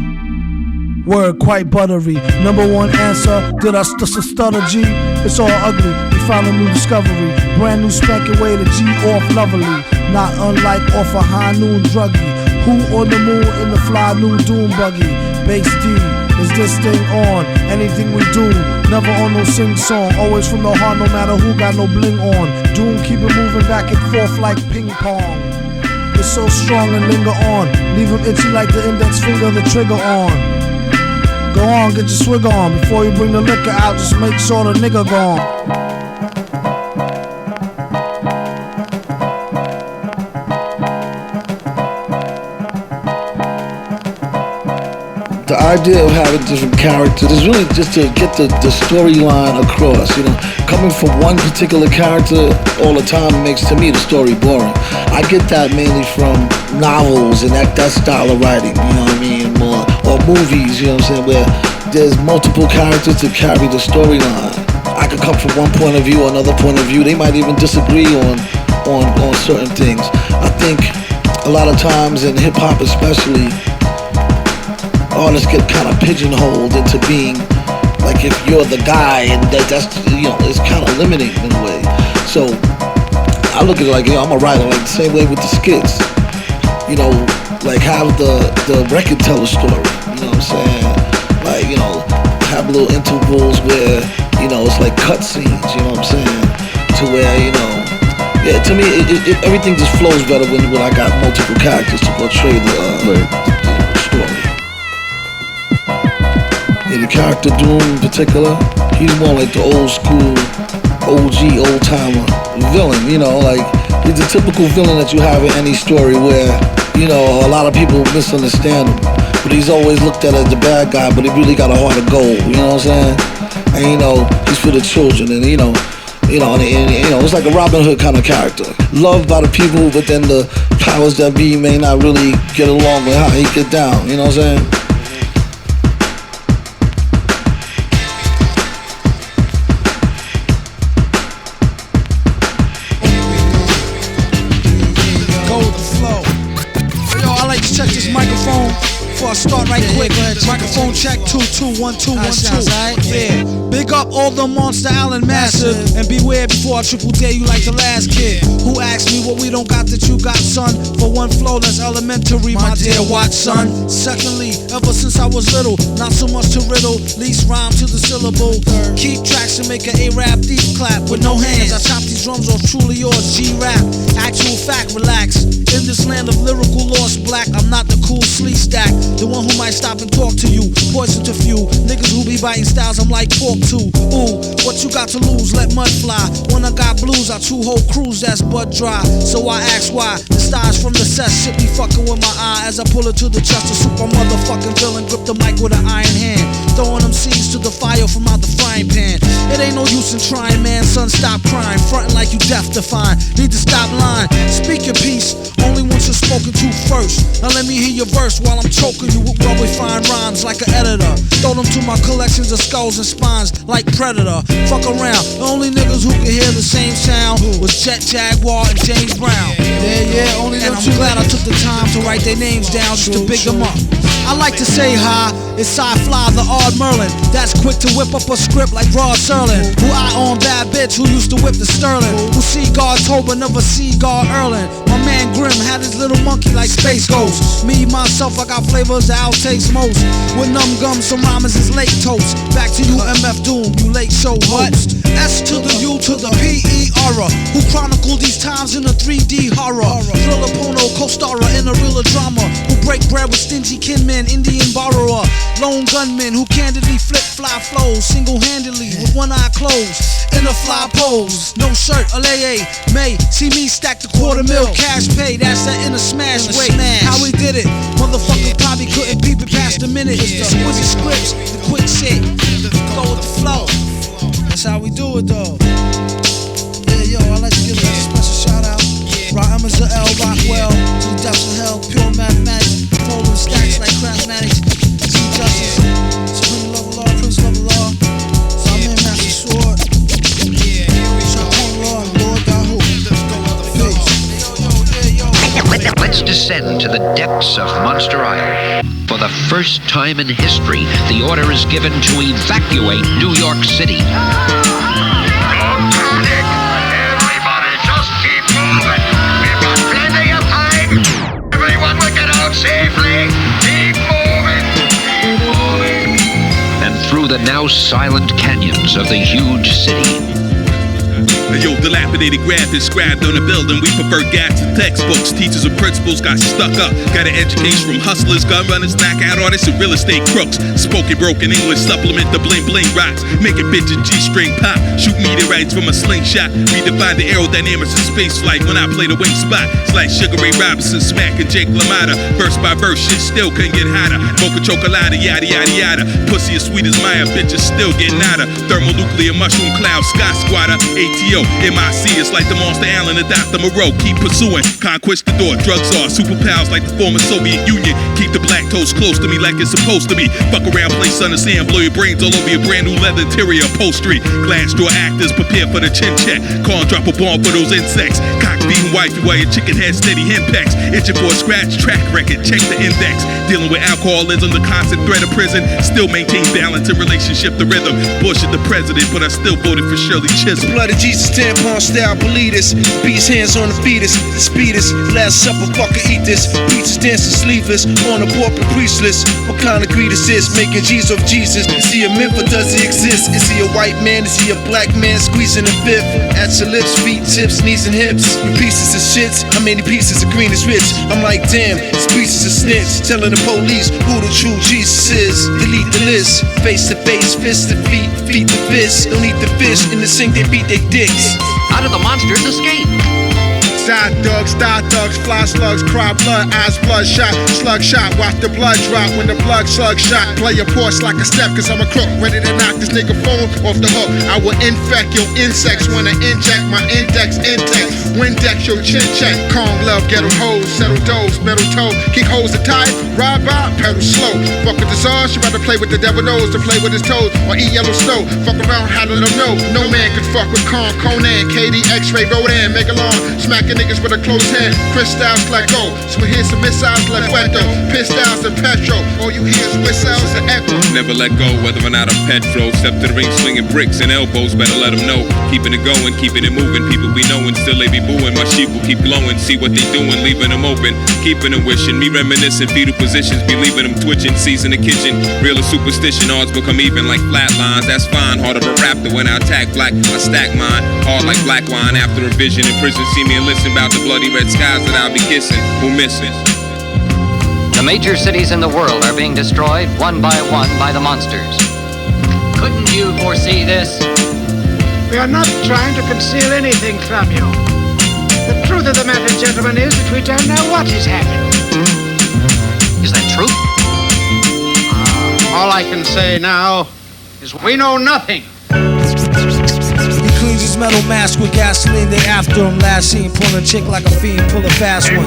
Word quite buttery. Number one answer, did I stutter G? It's all ugly, we found a new discovery. Brand new spanking way to G off lovely. Not unlike off a high noon druggie. Who on the moon in the fly new doom buggy? Bass D, is this thing on? Anything we do, never on no sing song. Always from the heart, no matter who got no bling on. Doom keep it moving back and forth like ping pong. It's so strong and linger on. Leave him itchy like the index finger, the trigger on. Go on, get your swig on. Before you bring the liquor out, just make sure the nigga gone. The idea of having different characters is really just to get the storyline across, you know. Coming from one particular character all the time makes, to me, the story boring. I get that mainly from novels and that style of writing, you know what I mean, or movies, you know what I'm saying, where there's multiple characters to carry the storyline. I could come from one point of view, another point of view. They might even disagree on certain things. I think a lot of times in hip hop especially, artists get kind of pigeonholed into being like if you're the guy, and that's it's kind of limiting in a way. So I look at it like I'm a writer, like the same way with the skits. Like have the record tell a story. You know what I'm saying? Like have little intervals where it's like cut scenes. You know what I'm saying? To where to me everything just flows better when I got multiple characters to portray the story. The character Doom in particular, he's more like the old school, OG, old timer villain. Like he's the typical villain that you have in any story where a lot of people misunderstand him, but he's always looked at as the bad guy, but he really got a heart of gold. You know what I'm saying? And he's for the children, and it's like a Robin Hood kind of character, loved by the people, but then the powers that be may not really get along with how he get down. You know what I'm saying? I start right quick. Microphone check 2 2 1 2 1 2. Yeah. Big up all the Monsta Allen massive, and beware before I triple dare you like the last kid who asked me what we don't got that you got, son. For one flow that's elementary, my dear Watson. Secondly, ever since I was little, not so much to riddle, least rhyme to the syllable. Keep tracks and make an A-rap deep clap with no hands. I chop these drums off truly yours, G-rap. Actual fact, relax. In this land of lyrical lost black, I'm not the cool sleep stack, the one who might stop and talk to you. Poison to few niggas who be biting styles I'm like pork too. Ooh, what you got to lose? Let mud fly. When I got blues, I two whole crews that's bud dry. So I ask why the stars from the set shit be fucking with my eye as I pull it to the chest. A super motherfucking villain grip the mic with an iron hand, throwing them seeds to the fire from out the frying pan. It ain't no use in trying, man. Son, stop crying, frontin' like you deaf to find. Need to stop lying. Speak your piece. Only once you're spoken to first. Now let me hear your verse while I'm choking you with well-refined rhymes like an editor. Throw them to my collections of skulls and spines like Predator. Fuck around. The only niggas who can hear the same sound was Jet Jaguar and James Brown. Yeah, only them. And I'm glad I took the time to write their names down just to big them up. I like to say hi, it's Sci-Fly, the Odd Merlin, that's quick to whip up a script like Rod Serling. Who I own bad bitch who used to whip the Sterling. Who see God Tober, never see God Erling. My man Grimm had his little monkey like Space Ghost. Me, myself, I got flavors that outtakes most. With numb gum, some rhymes is late toast. Back to you, MF Doom, you late show host. S to the U to the P-E-R-A, who chronicle these times in a 3D horror. Thriller Pono, co-starrer in a real drama. Who break bread with stingy kinmen, Indian borrower. Lone gunman who candidly flip fly flows single-handedly with one eye closed. In a fly pose, no shirt, Alaye, May. See me stack the $250,000 cash pay, that's that in a smash way. How we did it, motherfucker probably couldn't peep it past a minute. Exquisite scripts, the quick shit, go with the flow. That's how we do it though. Yeah, yo, I like to give a special shout out. Rhyme is a L, Rockwell, to the depths of hell, pure mathematics, folding stacks like craftmatics. See justice, supreme love of law, prince love of law. So I'm in Master Sword. Let's descend to the depths of Monster Isle. For the first time in history, the order is given to evacuate New York City. Don't panic. Everybody just keep moving. We've got plenty of time. Everyone will get out safely. Keep moving. Keep moving. And through the now silent canyons of the huge city. Yo, dilapidated graphics scribed on the building. We prefer gas to textbooks. Teachers and principals got stuck up. Got an education from hustlers, gun runners, knockout artists, and real estate crooks. Spoken broken English, supplement the bling bling rocks. Making bitches G-string pop. Shoot meteorites from a slingshot. Redefine the aerodynamics of space flight when I play the wing spot. It's like Sugar Ray Robinson smacking Jake LaMotta. Verse by verse, shit still couldn't get hotter. Mocha chocolate, yada yada yada. Pussy as sweet as Maya, bitches still getting hotter. Thermonuclear mushroom cloud, sky squatter, ATO. MIC is like the Monsta Allen and Dr. Moreau. Keep pursuing, conquistador, drugs are superpowers like the former Soviet Union. Keep the lactose close to me like it's supposed to be. Fuck around, play sun and sand, blow your brains all over your brand new leather interior upholstery. Glass door actors prepare for the chin check. Call and drop a bomb for those insects. Cock beating wifey while your chicken head steady henpecks. Itching for a scratch track record, check the index. Dealing with alcoholism, the constant threat of prison. Still maintain balance in relationship to rhythm. Bush is the president, but I still voted for Shirley Chisholm. The blood of Jesus, tampon style, believe this. Beats hands on the fetus, the speedest. Last supper, fucker, eat this. Pizzas dancing sleeveless on a corporate priestless. What kind of greed is this? Making G's of Jesus. Is he a myth or does he exist? Is he a white man? Is he a black man? Squeezing a fifth. At your lips, feet, tips, knees, and hips. You pieces of shits. How many pieces of green is rich? I'm like, damn, it's pieces of snitch. Telling the police who the true Jesus is. Delete the list. Face to face, fist to feet, feet to fist. Don't eat the fish in the sink, they beat their dicks. How do the monsters escape? Side dogs, thigh thugs, fly slugs, cry blood, eyes bloodshot, slug shot, watch the blood drop when the plug slug shot. Play your porch like a step, cause I'm a crook, ready to knock this nigga phone off the hook. I will infect your insects when I inject my index intake. Windex your chin check, calm love, ghetto hoes, settle doves, metal toe, kick hoes and tie, ride by, pedal slow. Fuck with the czars, you rather play with the devil nose than play with his toes or eat yellow snow. Fuck around, how to let them know, no man can fuck with Conan, KD, X-Ray, Rodan, Megalon, smacking niggas with a closed hand, crystals let go. So we hear some missiles like Fuego, pistols and petrol. All you hear is whistles and echo. Never let go, whether or not I'm petrol. Step to the ring, swinging bricks and elbows. Better let them know. Keeping it going, keeping it moving. People be knowing, still they be booing. My sheep will keep glowing. See what they doing, leaving them open. Keeping them wishing. Me reminiscing, fetal positions. Be leaving them twitching. Seas in the kitchen. Real as superstition. Odds become even like flat lines. That's fine. Hard of a raptor when I attack black. I stack mine. Hard like black wine. After a vision in prison. See me and listen about the bloody red skies that I'll be kissing. Who missing? The major cities in the world are being destroyed one by the monsters. Couldn't you foresee this? We are not trying to conceal anything from you. The truth of the matter, gentlemen, is that we don't know what has happened. Is that true? All I can say now is we know nothing. Cleans his metal mask with gasoline, they after him. Last seen pulling chick like a fiend, pull a fast one.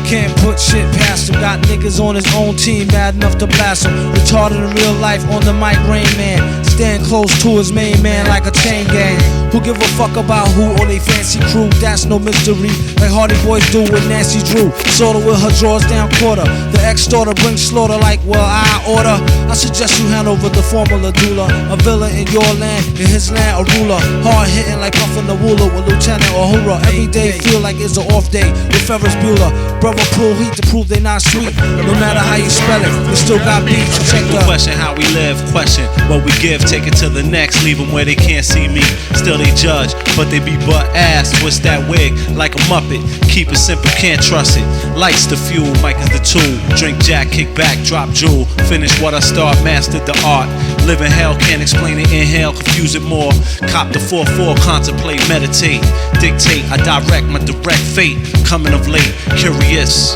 Can't put shit past him. Got niggas on his own team, mad enough to blast him. Retarded in real life, on the mic, Rain Man. Stand close to his main man like a chain gang. Who give a fuck about who or they fancy crew? That's no mystery, like Hardy Boys do with Nancy Drew. Sorta with her drawers down quarter. The ex-daughter brings slaughter like, well, I order. I suggest you hand over the formula doula. A villain in your land, in his land, a ruler. Hard hitting like puffin' the ruler with Lieutenant Uhura. Every day feel like it's an off day with Ferris Bueller. Brother pull heat to prove they not sweet. No matter how you spell it, we still got beats. Check the question how we live, question what we give, take it to the next, leave them where they can't see me. Still they judge, but they be butt ass. Twist that wig like a Muppet. Keep it simple, can't trust it. Lights the fuel, mic is the tool. Drink Jack, kick back, drop jewel. Finish what I start, mastered the art. Live in hell, can't explain it, inhale, confuse it more. Cop the 4-4, contemplate, meditate. Dictate, I direct my direct fate. Coming of late, curious.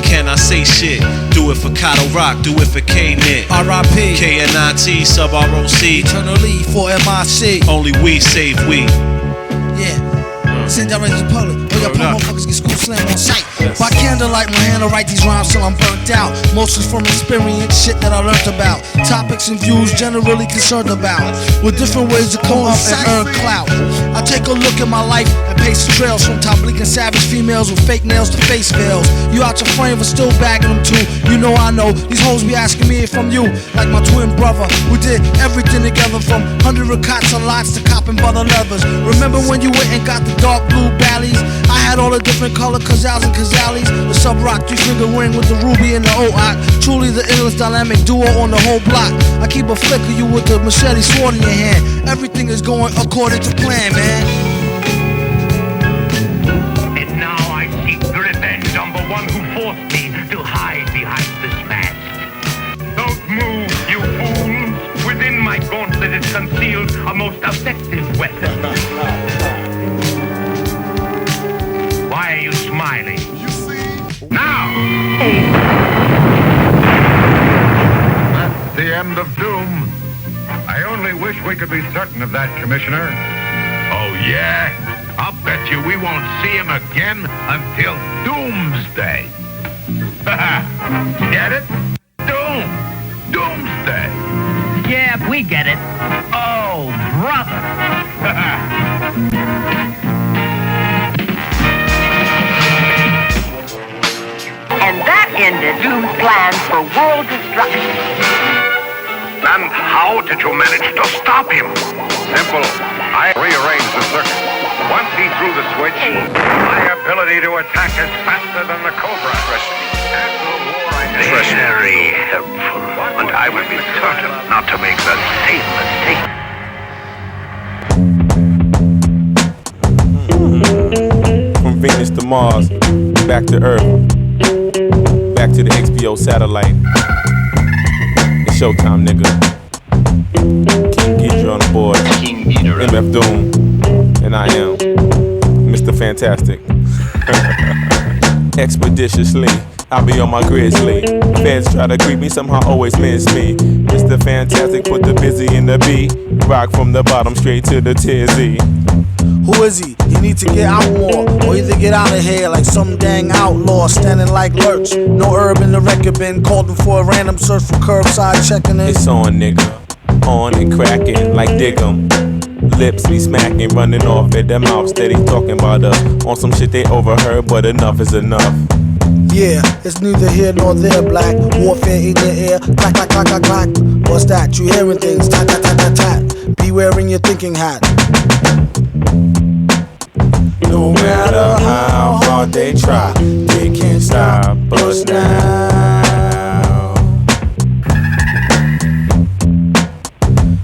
Can I say shit? Do it for Cotto Rock, do it for K-Nit. R.A.P. K-N-I-T, sub-R-O-C. Eternally for M.I.C. Only we save we. Yeah. Send that right to the public. Or your poor motherfuckers get school slam on sight. By candlelight, my hand to write these rhymes till I'm burnt out. Mostly from experience, shit that I learned about. Topics and views generally concerned about. With different ways to come up and earn clout. I take a look at my life and pace the trails. From top bleak and savage females with fake nails to face veils. You out your frame but still bagging them too. You know I know, these hoes be asking me if I'm you. Like my twin brother, we did everything together. From 100 cots and lots to copping by the levers. Remember when you went and got the dark blue Bally's? I had all the different color Kazals and Kazalis. The sub-rock 3-finger ring with the ruby and the O-Ock. Truly the illest dynamic duo on the whole block. I keep a flick of you with the machete sword in your hand. Everything is going according to plan, man. And now I seek revenge on the one who forced me to hide behind this mask. Don't move, you fools. Within my gauntlet is concealed a most effective weapon. Why are you smiling? You see? Now! That's the end of doom. I only wish we could be certain of that, Commissioner. Oh, yeah? I'll bet you we won't see him again until Doomsday. Get it? Doomsday. Yeah, we get it. Oh, brother. And that ended Doom's plans for world destruction. And how did you manage to stop him? Simple. I rearranged the circuit. Once he threw the switch, my ability to attack is faster than the Cobra. Very helpful. And I will be certain not to make the same mistake. From Venus to Mars, back to Earth, back to the XPO satellite. It's showtime, nigga. King Geedorah on the board. King Geedorah. MF Doom. And I am Mr. Fantastic. Expeditiously, I'll be on my grizzly. Feds try to creep me, somehow always miss me. Mr. Fantastic put the busy in the B. Rock from the bottom straight to the tizzy. Who is he? You need to get out more, or either get out of here like some dang outlaw standing like Lurch. No herb in the record bin, called him for a random search for curbside checking in. It's on, nigga. On and cracking like Diggum. Lips be smacking, running off at their mouth, steady talking about us. On some shit they overheard, but enough is enough. Yeah, it's neither here nor there, black. Warfare in your ear, clack, clack, clack, clack, clack. What's that? You hearing things, tat, tat, tat, tat, tat. Be wearing your thinking hat. No matter how hard they try, they can't stop us now.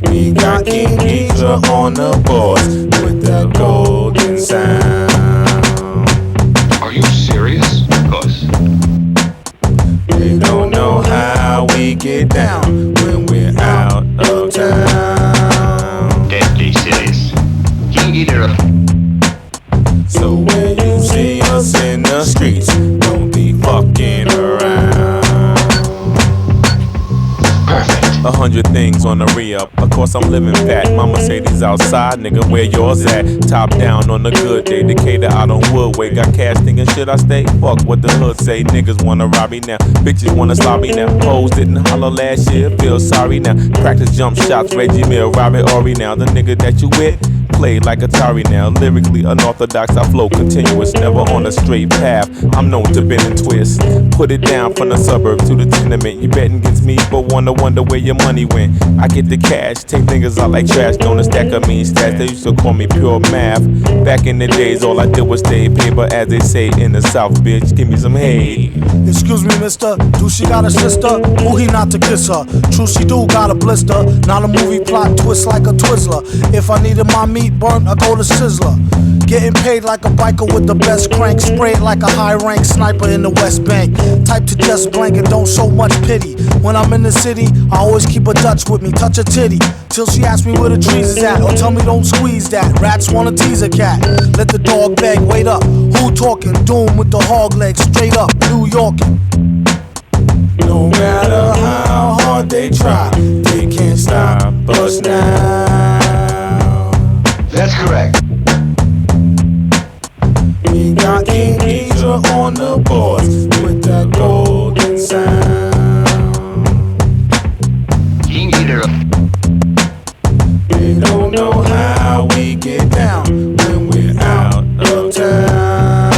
We got King Geedorah on the boards with the golden sound. Are you serious? Of course. They don't know how we get down when we're out of town. Deadly serious. King Geedorah. So when you see us in the streets, don't be fucking around. Perfect. 100 things on the re-up. Of course I'm living fat. Mama say these outside, nigga, where yours at? Top down on a good day. Decatur out on Woodway. Got cash thinking, should I stay? Fuck what the hood say. Niggas wanna rob me now. Bitches wanna slob me now. Hoes didn't holler last year. Feel sorry now. Practice jump shots. Reggie Mill, Robert Ory now. The nigga that you with played like Atari now. Lyrically unorthodox, I flow continuous, never on a straight path. I'm known to bend and twist. Put it down from the suburbs to the tenement. You betting against me, but wonder where your money went. I get the cash, take niggas out like trash. Don't a stack of mean stats, they used to call me pure math. Back in the days, all I did was stay paper, as they say in the South, bitch. Give me some hay. Excuse me, mister, do she got a sister? Who he not to kiss her? True, she do got a blister. Not a movie plot twist like a Twizzler. If I needed my meat burnt, I go to Sizzler. Getting paid like a biker with the best crank. Sprayed like a high-rank sniper in the West Bank. Type to just blank and don't show much pity. When I'm in the city, I always keep a Dutch with me. Touch a titty till she asks me where the trees is at, or tell me don't squeeze that. Rats wanna tease a cat. Let the dog beg, wait up. Who talking? Doom with the hog legs, straight up, New Yorkin'. No matter how hard they try, they can't stop us now. That's correct. We got King Geedorah on the boards with the golden sound. King Geedorah. They don't know how we get down when we're out of town.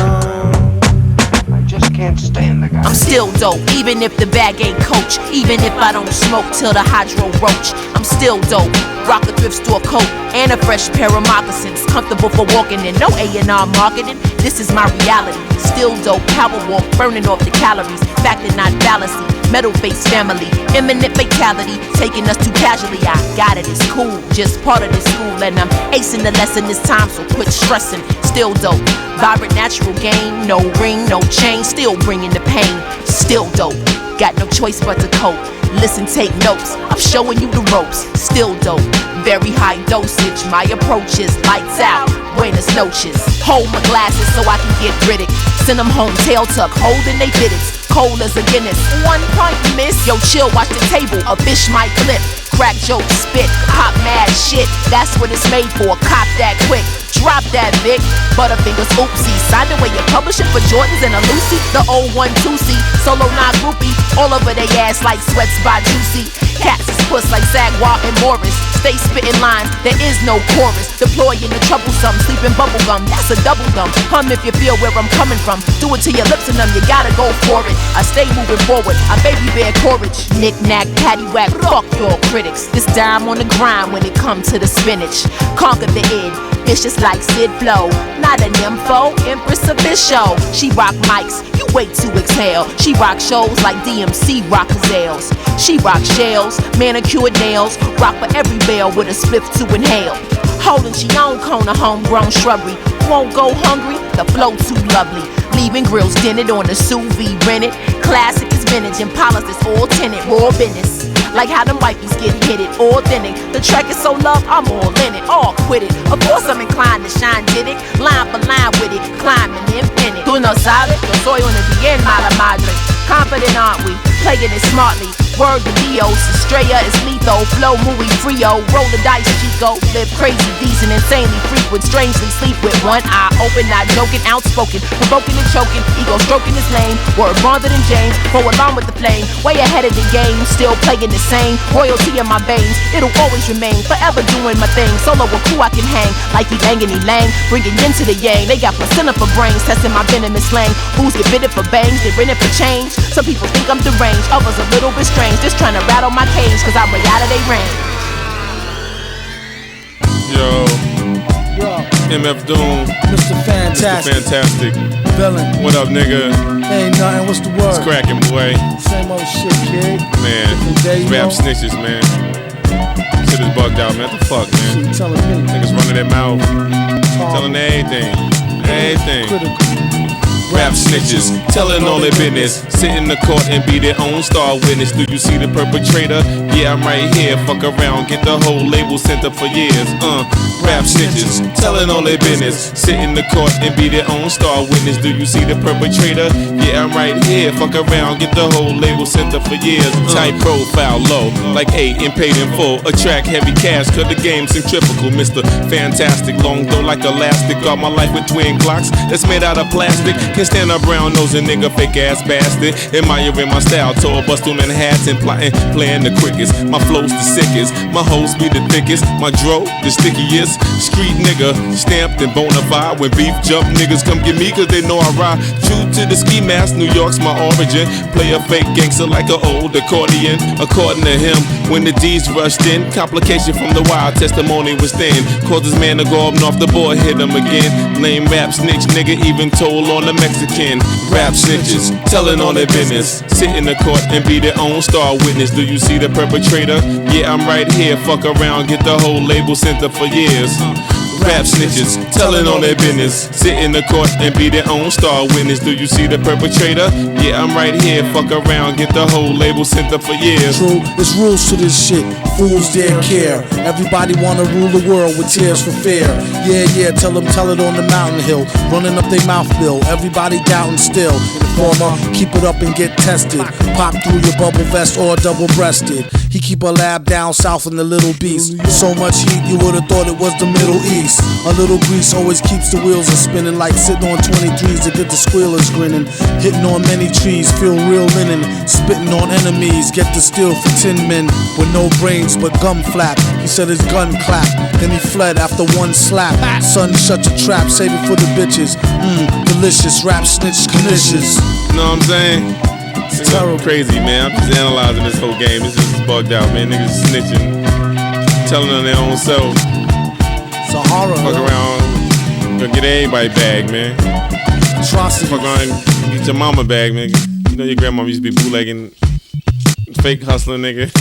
I just can't stand the guy. I'm still dope, even if the bag ain't coach. Even if I don't smoke till the hydro roach. I'm still dope. Rock a thrift store coat and a fresh pair of moccasins. Comfortable for walking in, no A&R marketing. This is my reality. Still dope, power walk, burning off the calories. Fact and not fallacy. Metal face family, imminent fatality, taking us too casually. I got it, it's cool, just part of this school. And I'm acing the lesson this time, so quit stressing. Still dope, vibrant natural game. No ring, no chain, still bringing the pain. Still dope, got no choice but to cope. Listen, take notes, I'm showing you the ropes. Still dope, very high dosage. My approach is lights out, buenas noches. Hold my glasses so I can get rid. Send them home, tail tuck, holding they fitteds. cold as a Guinness. 1 point miss, yo chill, watch the table, a fish might flip. Crack joke, spit, pop mad shit, that's what it's made for, cop that quick. Drop that Vic, Butterfingers, oopsie. Signed away your publishing for Jordans and a Lucy. The old 1-2C, solo non-groupie. All over they ass like sweats by Juicy. Cats is puss like Zagwar and Morris. Stay spitting lines, there is no chorus. Deploy in the troublesome, sleeping bubblegum, that's a double gum. Hum if you feel where I'm coming from. Do it to your lips and them, you gotta go for it. I stay moving forward, I baby bear courage. Knick-knack, paddywhack, fuck your critics. This dime on the grind when it comes to the spinach. Conquer the id, vicious like Sid Flow. Not a nympho, empress of this show. She rock mics, you wait to exhale. She rock shows like DMC rock gazelles. She rock shells, manicured nails. Rock for every bell with a spliff to inhale. Holding she own cone of homegrown shrubbery. Won't go hungry, the flow too lovely. Leaving grills dented on the sous vide rented. Classic is vintage and polished is all tinted, raw business. Like how them wifeys get hit it, authentic. The track is so loved, I'm all in it, all quit it. Of course I'm inclined to shine, did it. Line for line with it, climbing infinite. Tú no sabes, yo soy una bien mala madre. Confident aren't we, playing it smartly. Word to Dios, Estrella is lethal. Flow muy frio, roll the dice Chico. Live crazy, decent, insanely frequent. Strangely sleep with one eye open, not joking, outspoken. Provoking and choking, ego stroking his lane. Word Rhonda and James, go along with the flame. Way ahead of the game, still playing the same. Royalty in my veins, it'll always remain. Forever doing my thing, solo with who I can hang. Like Ylang and Ylang, bringing yin to the yang. They got placenta for brains, testing my venomous slang. Fools get fitted for bangs, they rented for change. Some people think I'm deranged, others a little bit strange. Just trying to rattle my cage, cause I'm way out of they range. Yo, MF Doom, Mr. Fantastic, Mr. Fantastic. Villain. What up, nigga? Ain't nothing, what's the word? It's cracking, boy. Same old shit, kid. Man, rap snitches, man. Shit is bugged out, man. What the fuck, man? Shit, telling me. Niggas running their mouth, telling everything. Rap snitches, telling all their business. Sit in the court and be their own star witness. Do you see the perpetrator? Yeah, I'm right here. Fuck around, get the whole label sent up for years. Rap snitches, telling all their business. Sit in the court and be their own star witness. Do you see the perpetrator? Yeah, I'm right here. Fuck around, get the whole label sent up for years. Tight profile, low, like 8 and paid in full. Attract heavy cash, cause the game's centrifugal. Mr. Fantastic, long though like elastic. Got my life with twin clocks that's made out of plastic. Can't stand a brown nosing nigga, fake ass bastard. Admiring my style, tall bust on hats and plotting, playing the quickest. My flow's the sickest, my hoes be the thickest. My dro, the stickiest. Street nigga, stamped and bona fide. When beef jump, niggas come get me cause they know I ride. True to the ski mask, New York's my origin. Play a fake gangster like an old accordion. According to him, when the D's rushed in, complication from the wild testimony was thin. Caused his man to go up and off the board, hit him again. Lame rap snitch nigga, even told on the Mexican. Rap snitches, telling all their business. Sit in the court and be their own star witness. Do you see the perpetrator? Yeah, I'm right here. Fuck around, get the whole label sent up for years. Rap snitches, telling all their business. Sit in the court and be their own star witness. Do you see the perpetrator? Yeah, I'm right here. Fuck around, get the whole label sent up for years. True, there's rules to this shit. Fools dare care. Everybody wanna rule the world with tears for fear. Yeah, tell it on the mountain hill. Running up their mouth bill. Everybody doubting still. Informer, keep it up and get tested. Pop through your bubble vest or double breasted. He keep a lab down south in the Little Beast. So much heat you would've thought it was the Middle East. A little grease always keeps the wheels a spinning. Like sitting on 23s to get the squealers grinning. Hitting on many trees, feel real linen. Spitting on enemies, get the steel for 10 men. With no brains but gum flap. He said his gun clapped, then he fled after one slap. Son, shut your trap, save it for the bitches. Delicious, rap snitch, delicious. Know what I'm saying? It's terrible. Crazy, man. I'm just analyzing this whole game. It's just bugged out, man. Niggas snitching, telling on their own self. It's a horror. Fuck around, gonna get everybody bag, man. Atrocity. Fuck around, get your mama bag, man. You know your grandmama used to be bootlegging, fake hustling, nigga.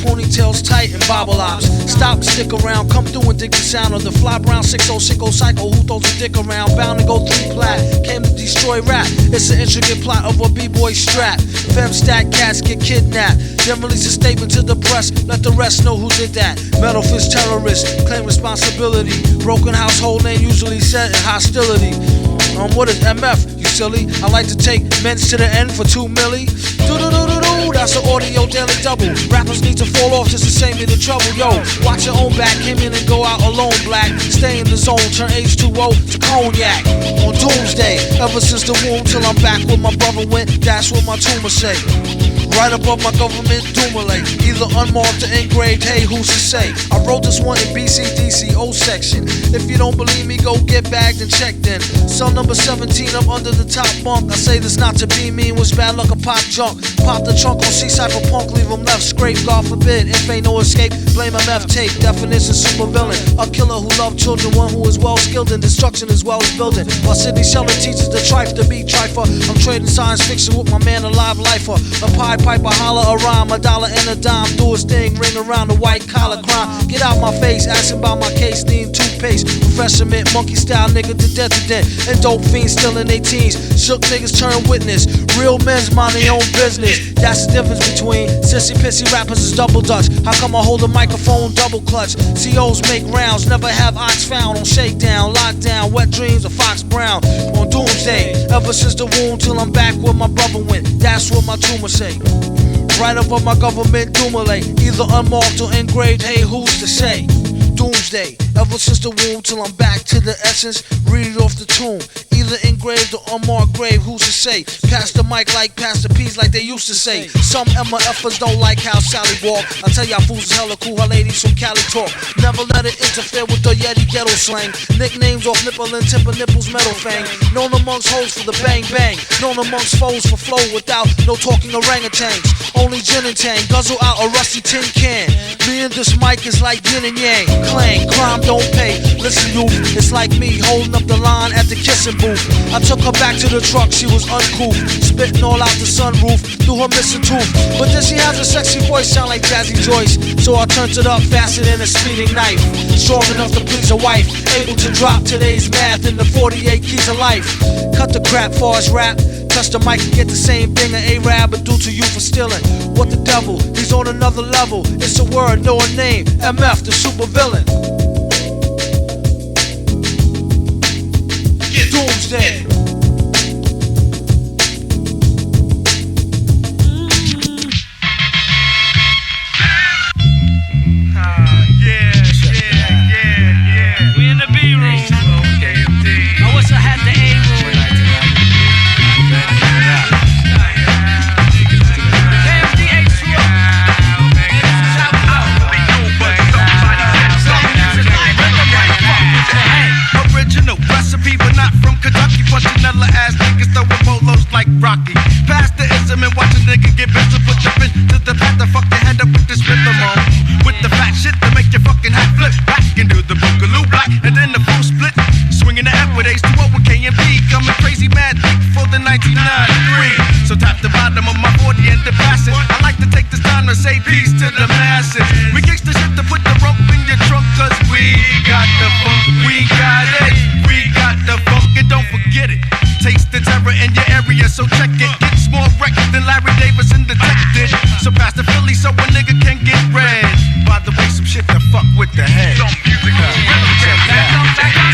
ponytails tight and bobble ops. Stop, stick around, come through and dig the sound of the fly brown 6060 cycle. Who throws a dick around? Bound to go 3 plat. Came to destroy rap. It's an intricate plot of a b-boy strap. Femstat cats get kidnapped. Then release a statement to the press. Let the rest know who did that. Metal fist terrorists claim responsibility. Broken household name usually set in hostility. What is MF, you silly? I like to take men's to the end for 2 milli. Do-do-do-do-do, that's an audio daily double. Rappers need to fall off just to save me the trouble. Yo, watch your own back, came in and go out alone, black. Stay in the zone, turn H2O to cognac. On Doomsday, ever since the womb till I'm back where my brother went, that's what my tumor say. Right above my government Dumile, either unmarked or engraved, hey, who's to say? I wrote this one in BCDC O section. If you don't believe me, go get bagged and checked in. Cell number 17, I'm under the top bunk. I say this not to be mean, was bad luck, a pop junk. Pop the trunk on C-Cypher punk, leave him left scrape, God forbid. If ain't no escape, blame MF tape. Definition supervillain, a killer who loved children, one who is well skilled in destruction as well as building. While Sidney Sheldon teaches the trife to be trifer, I'm trading science fiction with my man, a live lifer. A pie piper, holler a rhyme, a dollar and a dime, do his thing, ring around the white collar crime. Get out my face, asking about my case, need toothpaste. Professor Mint, monkey style nigga to death to death. And dope fiends still in their teens. Shook niggas turn witness. Real men's mind their own business. That's the difference between sissy pissy rappers is double dutch. How come I hold a microphone double clutch? COs make rounds, never have ox found on shakedown, lockdown, wet dreams of Fox Brown. On Doomsday, ever since the womb till I'm back where my brother went. That's what my tumor say. Right above my government Dumile, either unmarked or engraved, hey, who's to say? Doomsday, ever since the womb till I'm back to the essence, read it off the tomb. Either engraved or unmarked grave, who's to say? Pass the mic like Pastor P's like they used to say. Some MFers don't like how Sally walk. I tell y'all fools is hella cool, her ladies from Cali talk. Never let it interfere with the Yeti ghetto slang. Nicknames off nipple and tip of nipples metal fang. Known amongst hoes for the bang bang. Known amongst foes for flow without no talking orangutans. Only gin and tang, guzzle out a rusty tin can. Me and this mic is like yin and yang. Clang, crime don't pay. Listen youth, it's like me holding up the line at the kissing booth. I took her back to the truck, she was uncouth. Spitting all out the sunroof, through her missing tooth. But then she has a sexy voice, sound like Jazzy Joyce. So I turned it up faster than a speeding knife. Strong enough to please a wife. Able to drop today's math in the 48 keys of life. Cut the crap for us rap. Touch the mic and get the same thing an A-Rab would do to you for stealing. What the devil, he's on another level. It's a word, no a name, MF, the supervillain. Doomsday. Yeah. We in the B room. I wish I had the A room. Original recipe, but not from Kentucky. Punchinella ass niggas throwing polos like Rocky. Pass the ism and watch a nigga get busy. Put your bitch to the path to fuck your head up with this rhythm on. With the fat shit to make your fucking head flip. Back and do the boogaloo black, and then the full split. Swinging the F with H2O with K&B. Coming crazy mad thick for the 1993. So tap the bottom of my 40 and the passing. I like to take this time to say peace to the masses. We kicks the shit to put the rope in your trunk, cause we got the funk, we got it. We got the funk and don't forget it. Taste the terror in your area, so check it. Gets more wrecked than Larry Davis in Detected. So pass the Philly so a nigga can get red. By the way, some shit to fuck with the head. Some music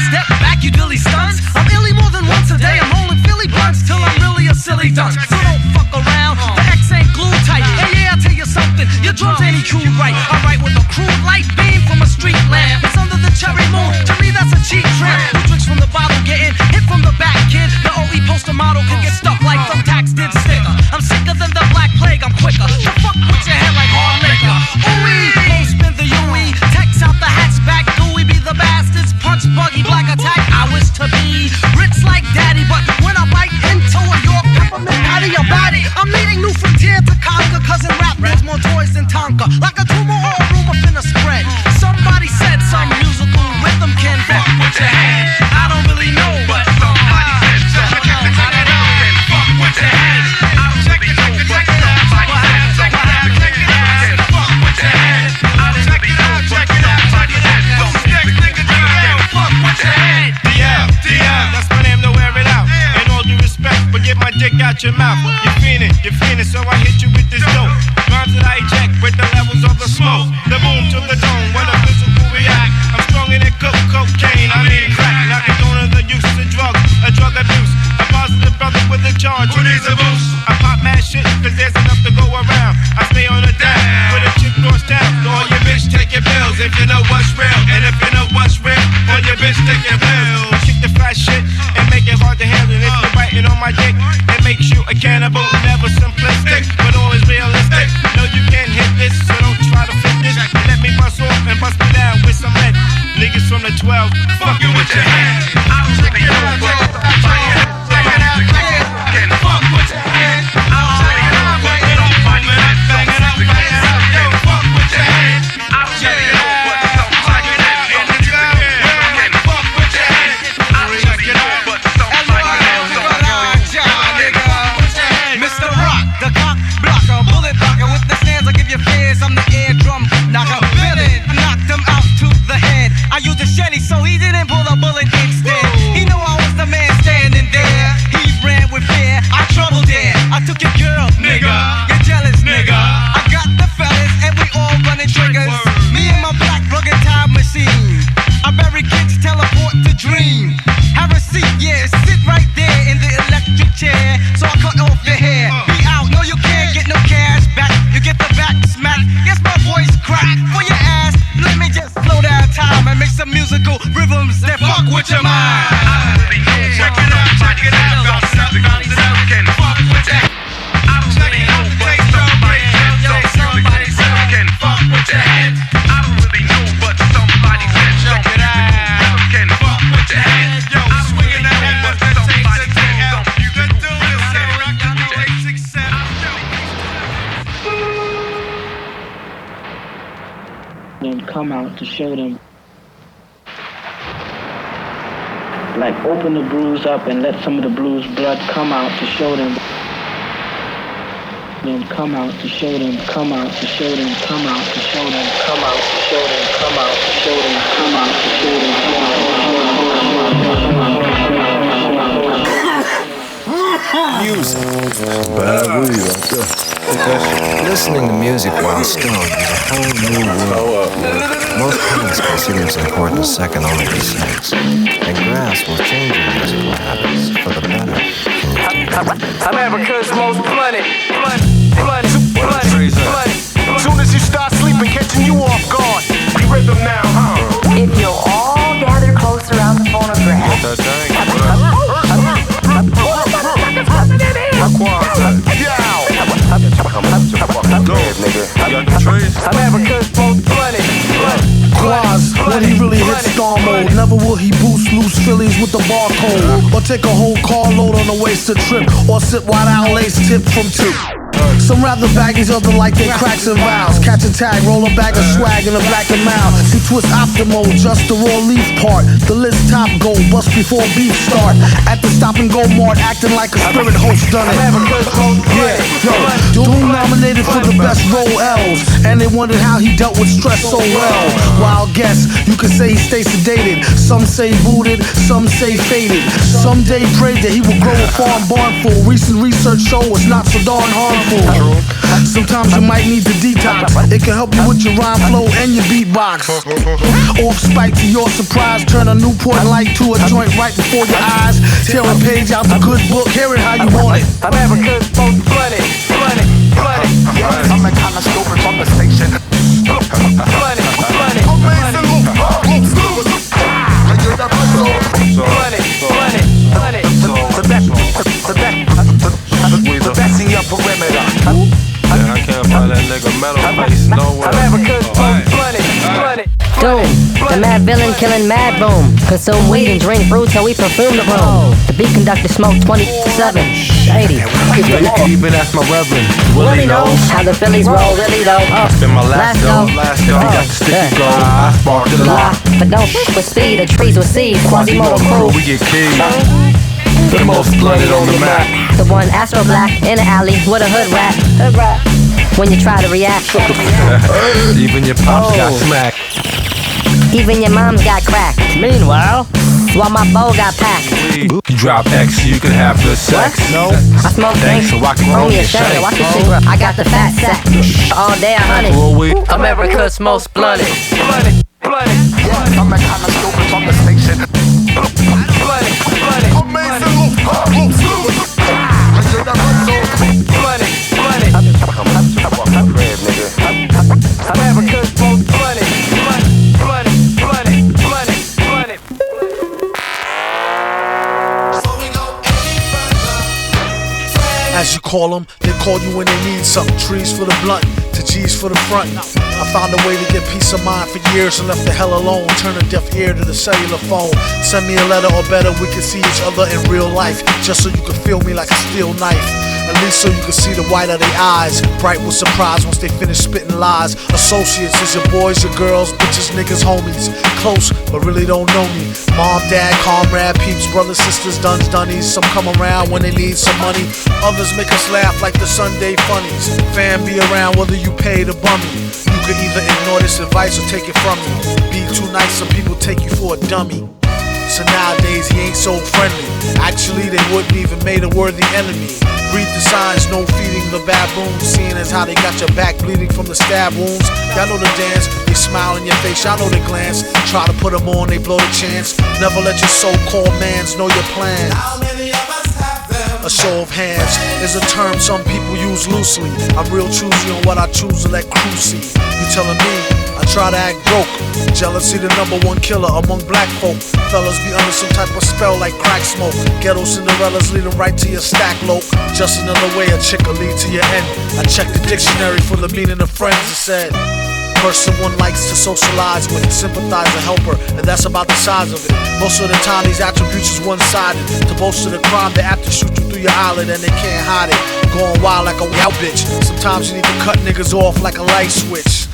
Step back, you dilly stunts. I'm illy more than once a day. I'm rolling Philly blunts till I'm really a silly dunce. So don't fuck around, the X ain't glued tight. Hey, yeah, I'll tell you something, your drums ain't cool right. I write with a crude light beam from a street lamp. It's under the cherry moon, to me that's a cheap tramp. Who drinks from the bottle, getting hit from the back, kid. The OE poster model can get stuck like thumbtacks did sticker. I'm sicker than the black plague, I'm quicker. So fuck with your head like hard liquor. Ooh-wee, low spin the UE. Text out the hatchback, gooey be the bastards. Punch buggy, black attack, I wish to be rich like daddy. But when I bite into a York peppermint out of your body, I'm leading new frontier to conquer. Cause in rap there's more toys than Tonka. Like a tumor or a rumor finna spread. Somebody said some musical rhythm can fuck with your head. I don't really know, but somebody said something. I don't know, fuck with your head. I don't really know, but somebody said something. Fuck with your head. You're fiending, so I hit you with this dope. Rhymes that I eject with the levels of the smoke. The boom to the dome, what a physical react. I'm stronger than cocaine, I mean crack. Knocking down the use of drugs, a drug abuse. A positive brother with a charge, who needs a boost? I pop mad shit, cause there's enough to go around. I stay on the down, with a chick cross down. All your bitch, take your pills, if you know what's real. And if you know what's real, all your bitch, take your pills. Kick the fat shit, and make it hard to handle. If you're biting on my dick, it makes you a cannibal. Never simplistic, but always realistic. No, you can't hit this, so don't try to fit this. Let me bust off and bust me down with some lead. Niggas from the 12, fucking with your hand. I don't really know what the fuck can fuck with your hand. I don't really know what the fuck bang it up, can fuck with your hand. I don't really know what the fuck can fuck with your hand. I don't really know what the fuck Mr. Rock, the cock blocker, bullet blocker with the stands. I give you fears. I'm the eardrum knocker. Villain, I knocked him out to the head. I used a shetty, so he didn't pull a bullet instead. He knew I was the man standing there. He ran with fear. I troubled there. I took your girl, nigga. You're jealous, nigga. I got the fellas, and we all running triggers. Me and my black rugged time machine. I bury kids, teleport to dream. Have a seat, yeah, sit right there in the electric chair. So I cut off your hair. Be out, no you can't get no cash back. You get the back smack. Yes, my voice crack for your ass. Let me just slow down time and make some musical rhythms that fuck with your mind. Check it out, check it out. Can fuck with that. I don't really know what somebody said. Can fuck with your head. I don't really know what somebody said. Check it out. Can fuck with your head. Yo, I don't really know what somebody said. You can do this. Can fuck with your head. Then come out to show them. Like open the bruise up and let some of the blues blood come out to show them. Then come out to show them, come out to show them, come out to show them, come out to show them, come out to show them, come out to show them, Music. Bad weed out there. Listening to music while stoned is a whole new world. Most parents consider it important second only to sex. And grass will change your musical habits for the better. America's most blooded. Soon as you start sleeping, catching you off guard. We rhythm now, huh? If you'll all gather close around the phonograph. America's most blooded. Quaz, when he really hits star mode, never will he boost loose fillies with the barcode, or take a whole carload on a wasted trip, or sip white owl lace tip from two. Some rather baggies, other like they cracks and vows. Catch a tag, roll a bag of swag in a black and mouth. See twist optimal, just the raw leaf part. The list top go, bust before beef start. At the stop and go mart, acting like a spirit host done it. Yeah, yo, Doom nominated for the best role L's, and they wondered how he dealt with stress so well. Wild guess, you could say he stays sedated. Some say booted, some say faded. Someday prayed that he would grow a farm barn full. Recent research show it's not so darn harmful. Sometimes you might need to detox. It can help you with your rhyme flow and your beatbox. Off spike to your surprise, turn a Newport light to a joint right before your eyes. Tear a page out the good book, hear it how you want it. America's most blooded. I'm the kind of stupid from the station. Blooded. The best in your perimeter. Yeah, I can't find that nigga metal face nowhere. America's most blooded. Doom, the Madvillain killing mad boom. Consume weed and drink brew till we perfume the room. The beat conductor smoke 24/7. Shady. Even ask my reverend. Willie knows how the Phillies roll really though. Spin my last go. He got the sticky go. I sparked the lot. But don't f with speed, the trees with seeds. Quasimodo crew. We get keys. The most blooded on the map. The one Astro Black in the alley with a hood rat. When you try to react. Even your pops got smacked. Even your mom's got cracked. Meanwhile, while my bowl got packed. You drop X, you can have good sex. No, I smoke drinks. So I can Roll roll me a your shot. shake. Watch the cigarette. I got the fat sack. All day 100. America's most blunted. I'm a kind of stupid on the station. Amazing America's most blunted. As you call them, they call you when they need something. Trees for the blunt, to G's for the front. I found a way to get peace of mind for years and left the hell alone. Turn a deaf ear to the cellular phone. Send me a letter or better, we can see each other in real life. Just so you can feel me like a steel knife. At least so you can see the white of their eyes. Bright with surprise once they finish spitting lies. Associates is your boys, your girls, bitches, niggas, homies. Close, but really don't know me. Mom, dad, comrade, peeps, brothers, sisters, duns, dunnies. Some come around when they need some money. Others make us laugh like the Sunday funnies. Fan be around whether you pay the bummy. You can either ignore this advice or take it from me. Be too nice, some people take you for a dummy. So nowadays he ain't so friendly. Actually they wouldn't even made a worthy enemy. Read the signs, no feeding the baboons. Seeing as how they got your back bleeding from the stab wounds. Y'all know the dance, they smile in your face, y'all know the glance. Try to put them on, they blow the chance. Never let your so-called mans know your plan. How many of us have them? A show of hands is a term some people use loosely. I'm real choosy on what I choose to let crew see. You telling me I try to act broke? Jealousy the #1 killer among black folk. Fellas be under some type of spell like crack smoke. Ghetto Cinderellas lead them right to your stack loke. Just another way a chick will lead to your end. I checked the dictionary for the meaning of friends. It said person one likes to socialize with, sympathize or help her, and that's about the size of it. Most of the time these attributes is one-sided. To boast of the crime, they apt to shoot you through your eyelid and they can't hide it. Going wild like a wild bitch. Sometimes you need to cut niggas off like a light switch.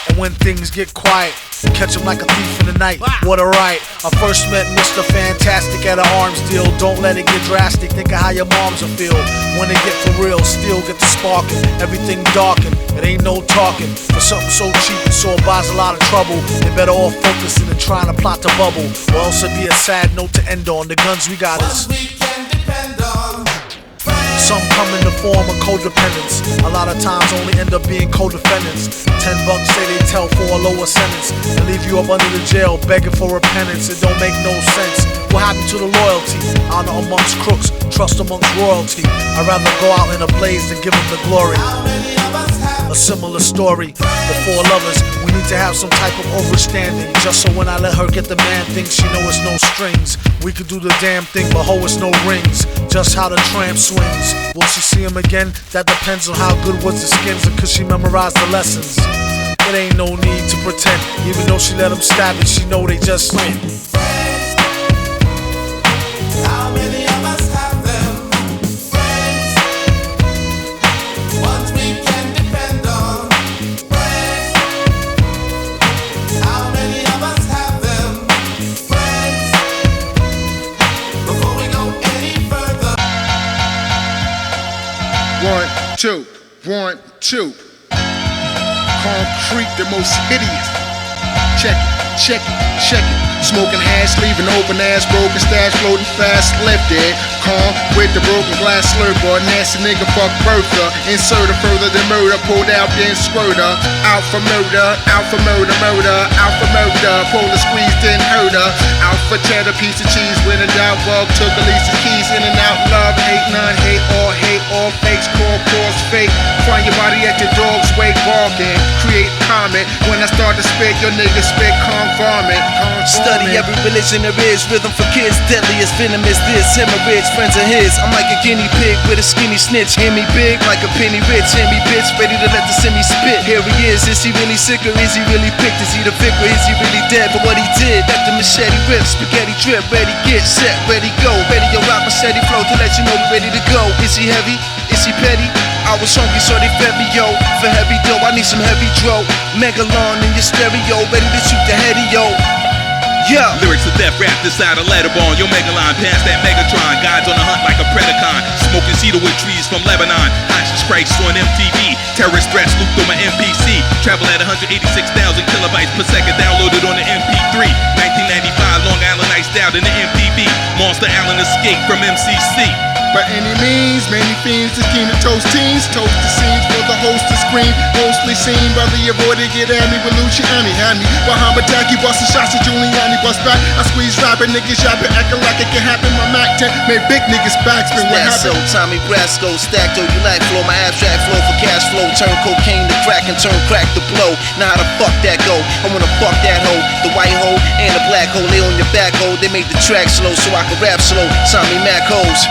And when things get quiet, catch him like a thief in the night. What a right. I first met Mr. Fantastic at an arms deal. Don't let it get drastic. Think of how your moms will feel when they get for real. Still get the sparking. Everything darkened. It ain't no talking. For something so cheap and so it buys a lot of trouble. They better off focusing and trying to plot the bubble. Or else it'd be a sad note to end on. The guns we got is some come in the form of codependence. A lot of times only end up being co-defendants. $10 say they tell for a lower sentence and leave you up under the jail begging for repentance. It don't make no sense. What happened to the loyalty? Honor amongst crooks, trust amongst royalty. I'd rather go out in a blaze than give them the glory. A similar story, the four lovers. We need to have some type of overstanding. Just so when I let her get the man thing, she know it's no strings. We could do the damn thing, but ho, it's no rings. Just how the tramp swings. Will she see him again? That depends on how good was the skins and could she memorize the lessons. It ain't no need to pretend. Even though she let him stab it, she know they just win. How many of us have them? Friends, ones we can depend on. Friends, how many of us have them? Friends, before we go any further. 1, 2, 1, 2. Concrete, the most hideous. Check it, check it, check it. Smoking hash, leaving open ass, broken stash, floating fast, lifted. Calm with the broken glass slurper. Nasty nigga fuck Bertha. Insert further than murder, pulled out then squirter. Out for murder, out for murder, murder, out for murder. Pull the squeeze, then hurt her. Out for cheddar, piece of cheese, when in doubt, bug took Elise's keys. In and out, love, hate none, hate all fakes, cause fake. Find your body at your dog's wake, barking. Create comment. When I start to spit, your niggas spit calm vomit. Study every religion there is. Rhythm for kids, deadly as venom as this. Hemorrhage, friends of his. I'm like a guinea pig with a skinny snitch. Hear me big like a penny rich. Hear me bitch, ready to let the semi spit. Here he is he really sick or is he really picked? Is he the vicar? Is he really dead for what he did? Let the machete rip, spaghetti drip. Ready, get set, ready, go. Ready, yo, rock machete flow to let you know we ready to go. Is he heavy? Is he petty? I was hungry so they fed me, yo. For heavy dough, I need some heavy dro. Megalon in your stereo, ready to shoot the heady, yo. Yeah. Lyrics of death wrapped inside a letterbone. Yo, Megalon, past that Megatron. God's on the hunt like a Predacon. Smoking cedarwood trees from Lebanon. Conscious Christ on MTV. Terrorist threats looped on my MPC. Travel at 186,000 kilobytes per second. Downloaded on the MP3. 1995, Long Island Nights down in the Mr. Allen escaped from MCC. By any means, many fiends is keen to toast teens. Toast the scenes for the host to scream. Mostly seen by the avoided Get.A.M.E. with Luciani. Hand me Bahama Jackie busting shots to Giuliani. Bust back, I squeeze rapping, niggas yapping, acting like it can happen. My Mac 10 made big niggas backspin. What happened? Tommy Brasco, stacked over black flow. My abstract flow for cash flow. Turn cocaine to crack and turn crack to blow. Now how the fuck that go? I wanna fuck that hoe. The white hoe and the black hoe. Lay on your back hoe. They made the track slow so I can rap slow. Tommy Mac hoes.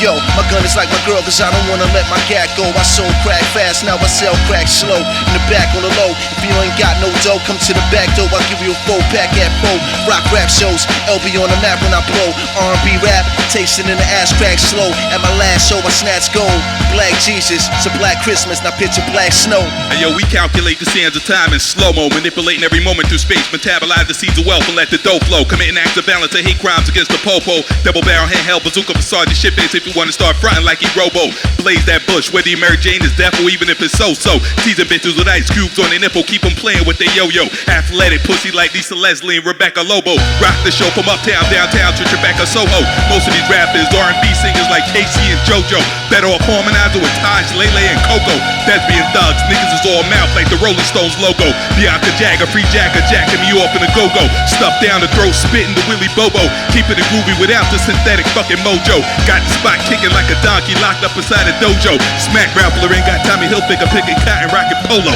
Yo, my gun is like my girl cause I don't wanna let my gat go. I sold crack fast, now I sell crack slow. In the back on the low, if you ain't got no dough, come to the back door, I'll give you a 4-pack at 4. Rock rap shows, LB on the map when I blow. R&B rap, tasting in the ass crack slow. At my last show I snatch gold. Black Jesus, it's a black Christmas, now picture black snow. And yo, we calculate the sands of time in slow-mo, manipulating every moment through space, metabolize the seeds of wealth and let the dough flow. Committing acts of violence and hate crimes against the popo. Double barrel handheld bazooka for sergeant shit base if you wanna start frontin' like he Robo. Blaze that bush, whether you Mary Jane is deaf or even if it's so-so. Teasing bitches with ice cubes on their nipple, keep them playing with their yo-yo. Athletic pussy like Lisa Leslie and Rebecca Lobo. Rock the show from uptown, downtown to Tribeca, Soho. Most of these rappers, R&B singers like Casey and JoJo. Better off harmonizing with Taj, Lele, and Coco. Lesbian thugs, niggas is all mouth like the Rolling Stones logo. Bianca Jagger, free Jagger, jacking me off in a go-go. Stuff down the throat, spitting the Willy Bobo. Keeping it groovy without the synthetic fucking mojo. Got the spot kicking like a donkey locked up inside a dojo. Smack Raffler ain't got Tommy Hilfiger picking cotton rockin' polo.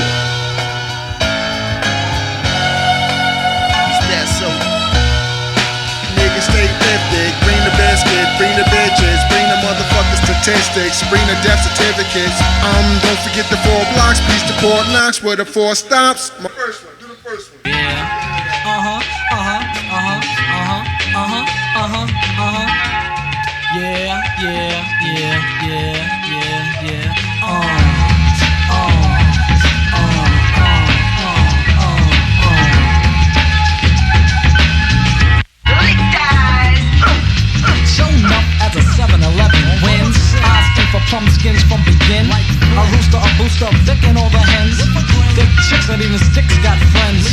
Niggas stay lifted, bring the biscuit, bring the bitches, bring the motherfucking statistics, bring the death certificates. Don't forget the 4 blocks, peace to Port Knox where the 4 stops. My first one, do the first one. Shown up as a 7-Eleven wins. Asking for plum skins from begin. A rooster, a booster, Vic and all the hens. Thick chicks that even sticks got friends.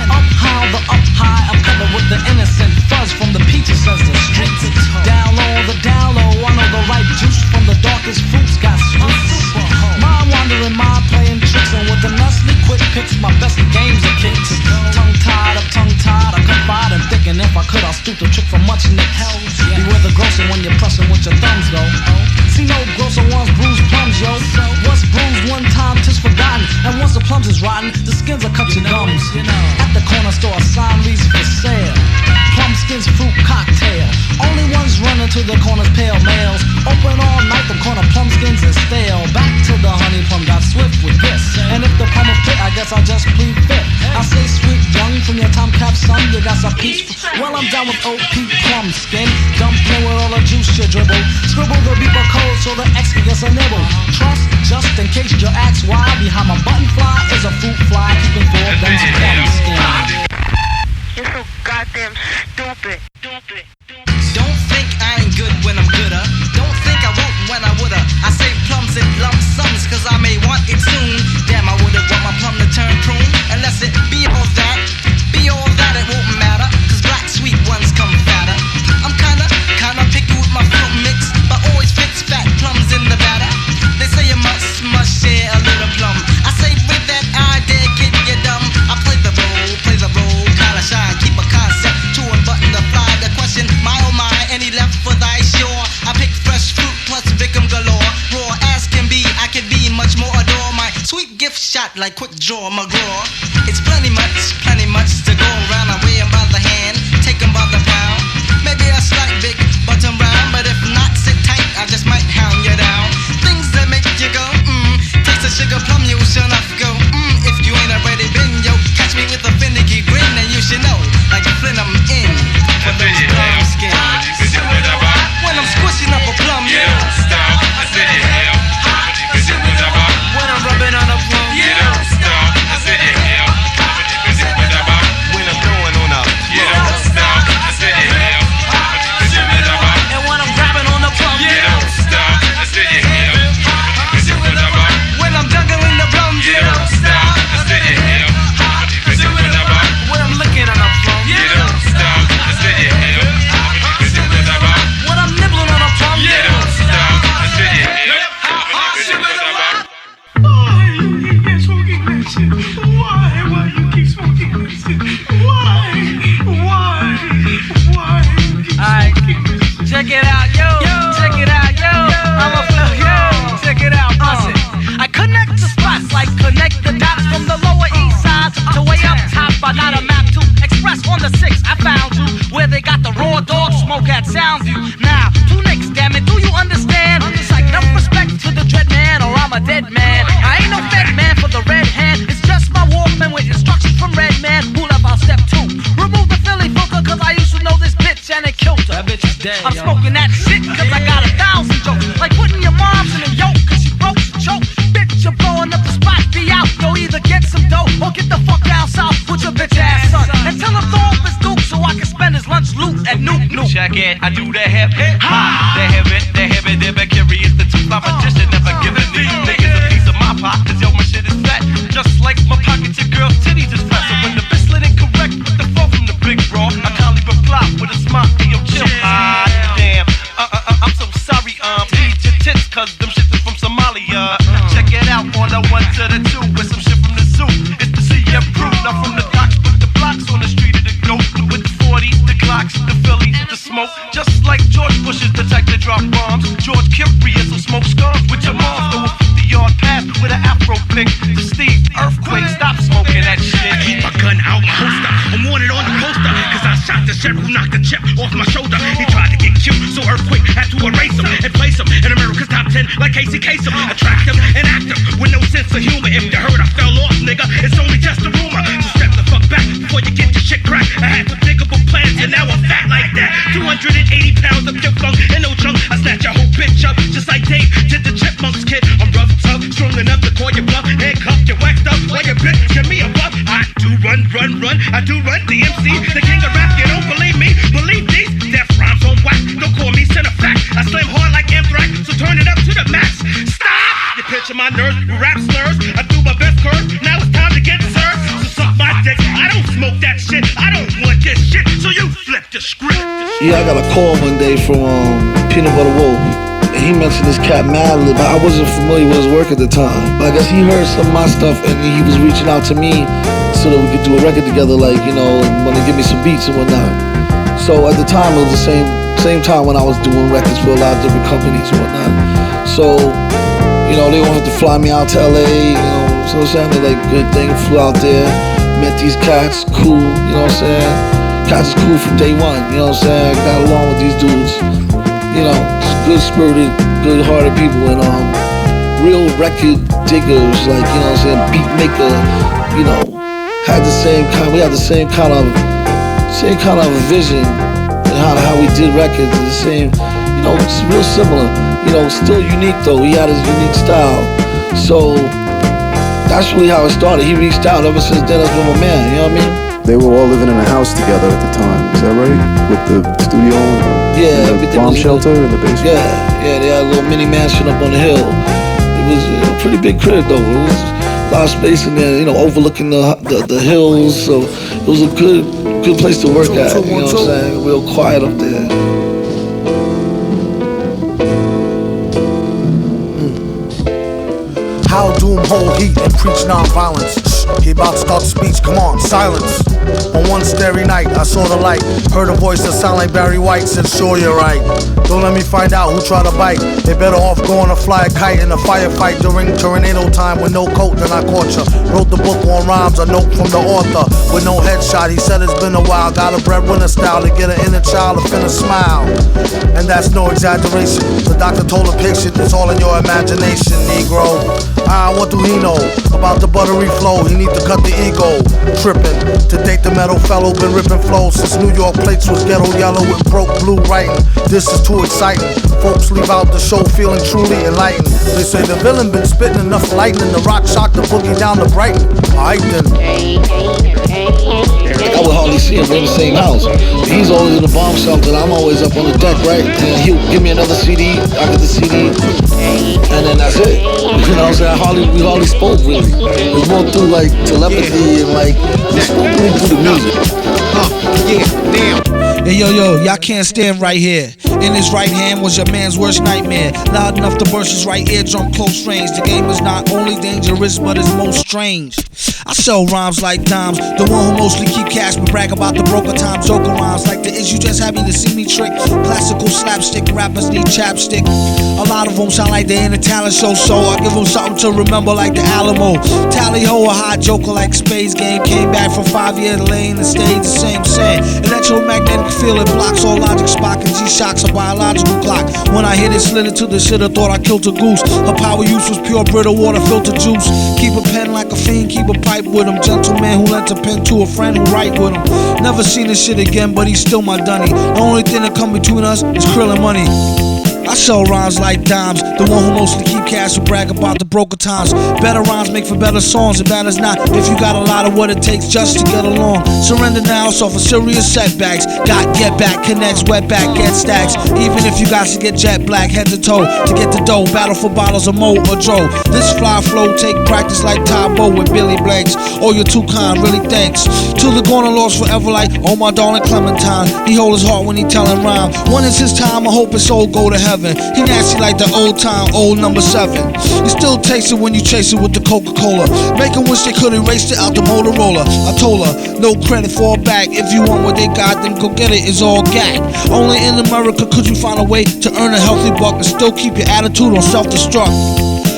Up high, I'm covered with the innocent fuzz from the peaches, says the streets. Down low, I know the right juice from the darkest fruits got sweets. Mind wandering, mind playing tricks, and with the Nestle quick picks, my best games are kicks. Tongue tied, I confide and thinking if I could, I'll stoop the trick for much nicks. Beware the grosser when you're pressing with your thumbs, though. See no grosser ones bruise plums, yo. What's bruised one time, 'tis forgotten, and once the plums is rotten, the skins will cut your gums. At the corner store, a sign reads for sale. Plum skins fruit cocktail. Only ones running to the corner's pale males. Open all night, the corner plum skins is stale. Back to the honey plum, got swift with this. And if the plum will fit, I guess I'll just plead fit. I say sweet young from your time cap son, you got some peach. Well, I'm down with OP plum skin. Dumpling with all the juice you dribble. Scribble the beeper code so the X gets a nibble. Trust, just in case you ask why, behind my button fly is a fruit fly keeping 4 of them plum skin. You're so goddamn stupid. Don't think I ain't good when I'm gooder. Don't think I won't when I woulda. I say plums in lump sums cause I may want it soon. Damn, I would've want my plum to turn prune. Unless it be all that it won't matter. Cause black sweet ones come fatter. I'm kinda picky with my fruit mix, but always fix fat plums in the batter. They say you must share a little plum. I say with that idea, kid, you're dumb. I play the role, kinda shy, keep a concept to unbutton the fly. The question, my oh my, any left for thy shore? I pick fresh fruit plus victim galore. Raw as can be, I can be much more adore. My sweet gift shot like quick draw McGraw. It's plenty much to go around. I weigh 'em by the hand, take 'em by the pound. Maybe a slight big bottom round, but if not, sit tight, I just might hound you down. Things that make you go, taste the sugar plum, you should not go, if you ain't already been, yo. Catch me with a finicky grin, and you should know, like a flint I'm in, for those plum skins. When I'm squishing up a plum, you don't stop, I said you hell. When I'm rubbing on a plum, you don't stop, I said you hell. Not a map to express on the 6. I found you where they got the raw dog smoke at Soundview. Now, two nicks, damn it, do you understand? It's like no respect to the dread man, or I'm a dead man. I ain't no fed man for the red hand. It's just my Walkman with instructions from Red Man. Pull up on step 2. Remove the Philly filter, cause I used to know this bitch and it killed her. That bitch is dead. I'm smoking that shit, cause I got 1,000 jokes. Like putting your moms in a yoke, cause she broke, choke. Bitch, you're blowing up the spot, be out. Yo, either get some dough or get the fuck down south with your bitch ass son. And tell him throw up his Duke so I can spend his lunch loot at Nuke Nuke. Check it, I do the hip ha. The hip it, they're curious. The 2-5 magician never giving these niggas a piece of my pop. Cause yo, my shit is fat. Just like my pockets, your girl's titties is fat. So when the bitch lit incorrect with the fall from the big bra, I kindly reply with a smile. Hey, yo, chill. Ah, damn. I'm so sorry, please your tits, cause them shits is from Somalia. Check it out on the 1 to the 2 with some shit from the zoo. It's the CM crew, not from the docks, but the blocks on the street of the goat. With the 40s, the Glocks, the Phillies, the smoke. Just like George Bush's detector drop bombs. George Kurious will smoke scars with your mom. Go a 50-yard pass with an afro pick to Steve. Earthquake, stop smoking that shit. I keep my gun out my holster. I'm wanted on the poster, cause I shot the sheriff who knocked the chip off my shoulder. He tried to get cute, so Earthquake had to erase him and place him in America's top 10 like Casey Kasem. Attract him and act him with no sense of humor. If you heard I fell off, nigga, it's only just a rumor. So step the fuck back before you get your shit cracked. I had some diggable plans and now I'm fat like that. 280 pounds of your funk and no junk. I snatch your whole bitch up just like Dave did the Chipmunks, kid. I'm rough, tough, strong enough to call you bluff. Handcuffed, you waxed up like a bitch. Give me a buff. I do run. I do run DMC, the king of rap. You don't believe me? Believe these death rhymes on wax. Don't call me center fact. I slam hard like anthrax, so turn it up to the max. Stop! You picture my nerves with rap slurs. I do my best curve. Now it's time to get served. So suck my dick. I don't smoke that shit. I don't want this shit. So you flip the script. Yeah, I got a call one day from Peanut Butter Wolf. And he mentioned this cat Madlib. I wasn't familiar with his work at the time, but I guess he heard some of my stuff and he was reaching out to me so that we could do a record together, like, you know, and want to give me some beats and whatnot. So at the time, it was the same time when I was doing records for a lot of different companies and whatnot. So, you know, they wanted to fly me out to LA, you know, so it sounded like a good thing. Flew out there, met these cats, cool, you know what I'm saying? Cats is cool from day one, you know what I'm saying? Got along with these dudes, you know, good-spirited, good-hearted people, and real record diggers, like, you know what I'm saying, beat maker, you know, we had the same kind of vision and how we did records, the same, you know, it's real similar, you know, still unique though. He had his unique style, so that's really how it started. He reached out. Ever since then, that's been my man, you know what I mean? They were all living in a house together at the time, is that right? With the studio and the bomb shelter in the basement? Yeah, they had a little mini mansion up on the hill. It was a pretty big crib though. It was a lot of space in there, you know, overlooking the hills. So it was a good place to work at, you know what I'm saying? Real quiet up there. How doom hold heat and preach non-violence. He about to start the speech, come on, silence. On one starry night, I saw the light. Heard a voice that sound like Barry White. Said, sure, you're right. Don't let me find out who tried to bite. They better off going to fly a kite in a firefight during tornado time with no coat, then I caught ya. Wrote the book on rhymes, a note from the author with no headshot. He said it's been a while. Got a breadwinner style to get an inner child to finna smile. And that's no exaggeration. The doctor told the patient it's all in your imagination, Negro. What do he know about the buttery flow? He need to cut the ego. Trippin'. To date the metal fellow been ripping flow since New York plates was ghetto yellow with broke blue writing. This is too exciting. Folks leave out the show feeling truly enlightened. They say the villain been spitting enough lightning to rock shock the boogie down to Brighton. Alright then. I would hardly see him. We're in the same house. He's always in the bomb shelter and I'm always up on the deck, right? And he'll give me another CD. I get the CD. And then that's it. You know what I'm saying? We hardly spoke really. It was more through like telepathy and like we spoke really through the music. Hey yo, y'all can't stand right here. In his right hand was your man's worst nightmare. Loud enough to burst his right eardrum close range. The game is not only dangerous, but it's most strange. I sell rhymes like dimes, the one who mostly keep cash but brag about the broker times. Joker rhymes like the is you just happy to see me trick. Classical slapstick rappers need chapstick. A lot of them sound like they in a talent show, so I give them something to remember like the Alamo. Tally ho, a hot joker like Space Game. Came back from 5 years lane and stayed the same. Electromagnetic field, it blocks all logic. Spock and G-Shocks a biological clock. When I hit it, slid it to the shit, I thought I killed a goose. Her power use was pure brittle water filter juice. Keep a pen like a fiend, keep a pipe with him. Gentleman who lent a pen to a friend who write with him. Never seen this shit again, but he's still my dunny. The only thing that come between us is krill and money. I sell rhymes like dimes, the one who mostly keep cash and brag about the broker times. Better rhymes make for better songs, it matters not if you got a lot of what it takes just to get along. Surrender now, suffer serious setbacks. Got get back, connects, wet back, get stacks. Even if you got to get jet black, head to toe to get the dough. Battle for bottles of Mo or Dro. This fly flow take practice like Tybo with Billy Blanks. Oh, you're too kind, really thanks. Till the gonna lost forever like, oh my darling Clementine. He hold his heart when he tellin' rhyme. When it's his time, I hope his soul go to heaven. He nasty like the old time, old number 7. You still taste it when you chase it with the Coca-Cola. Make them wish they could erase it out the Motorola. I told her, no credit for a bag. If you want what they got, then go get it, it's all gag. Only in America could you find a way to earn a healthy buck and still keep your attitude on self-destruct.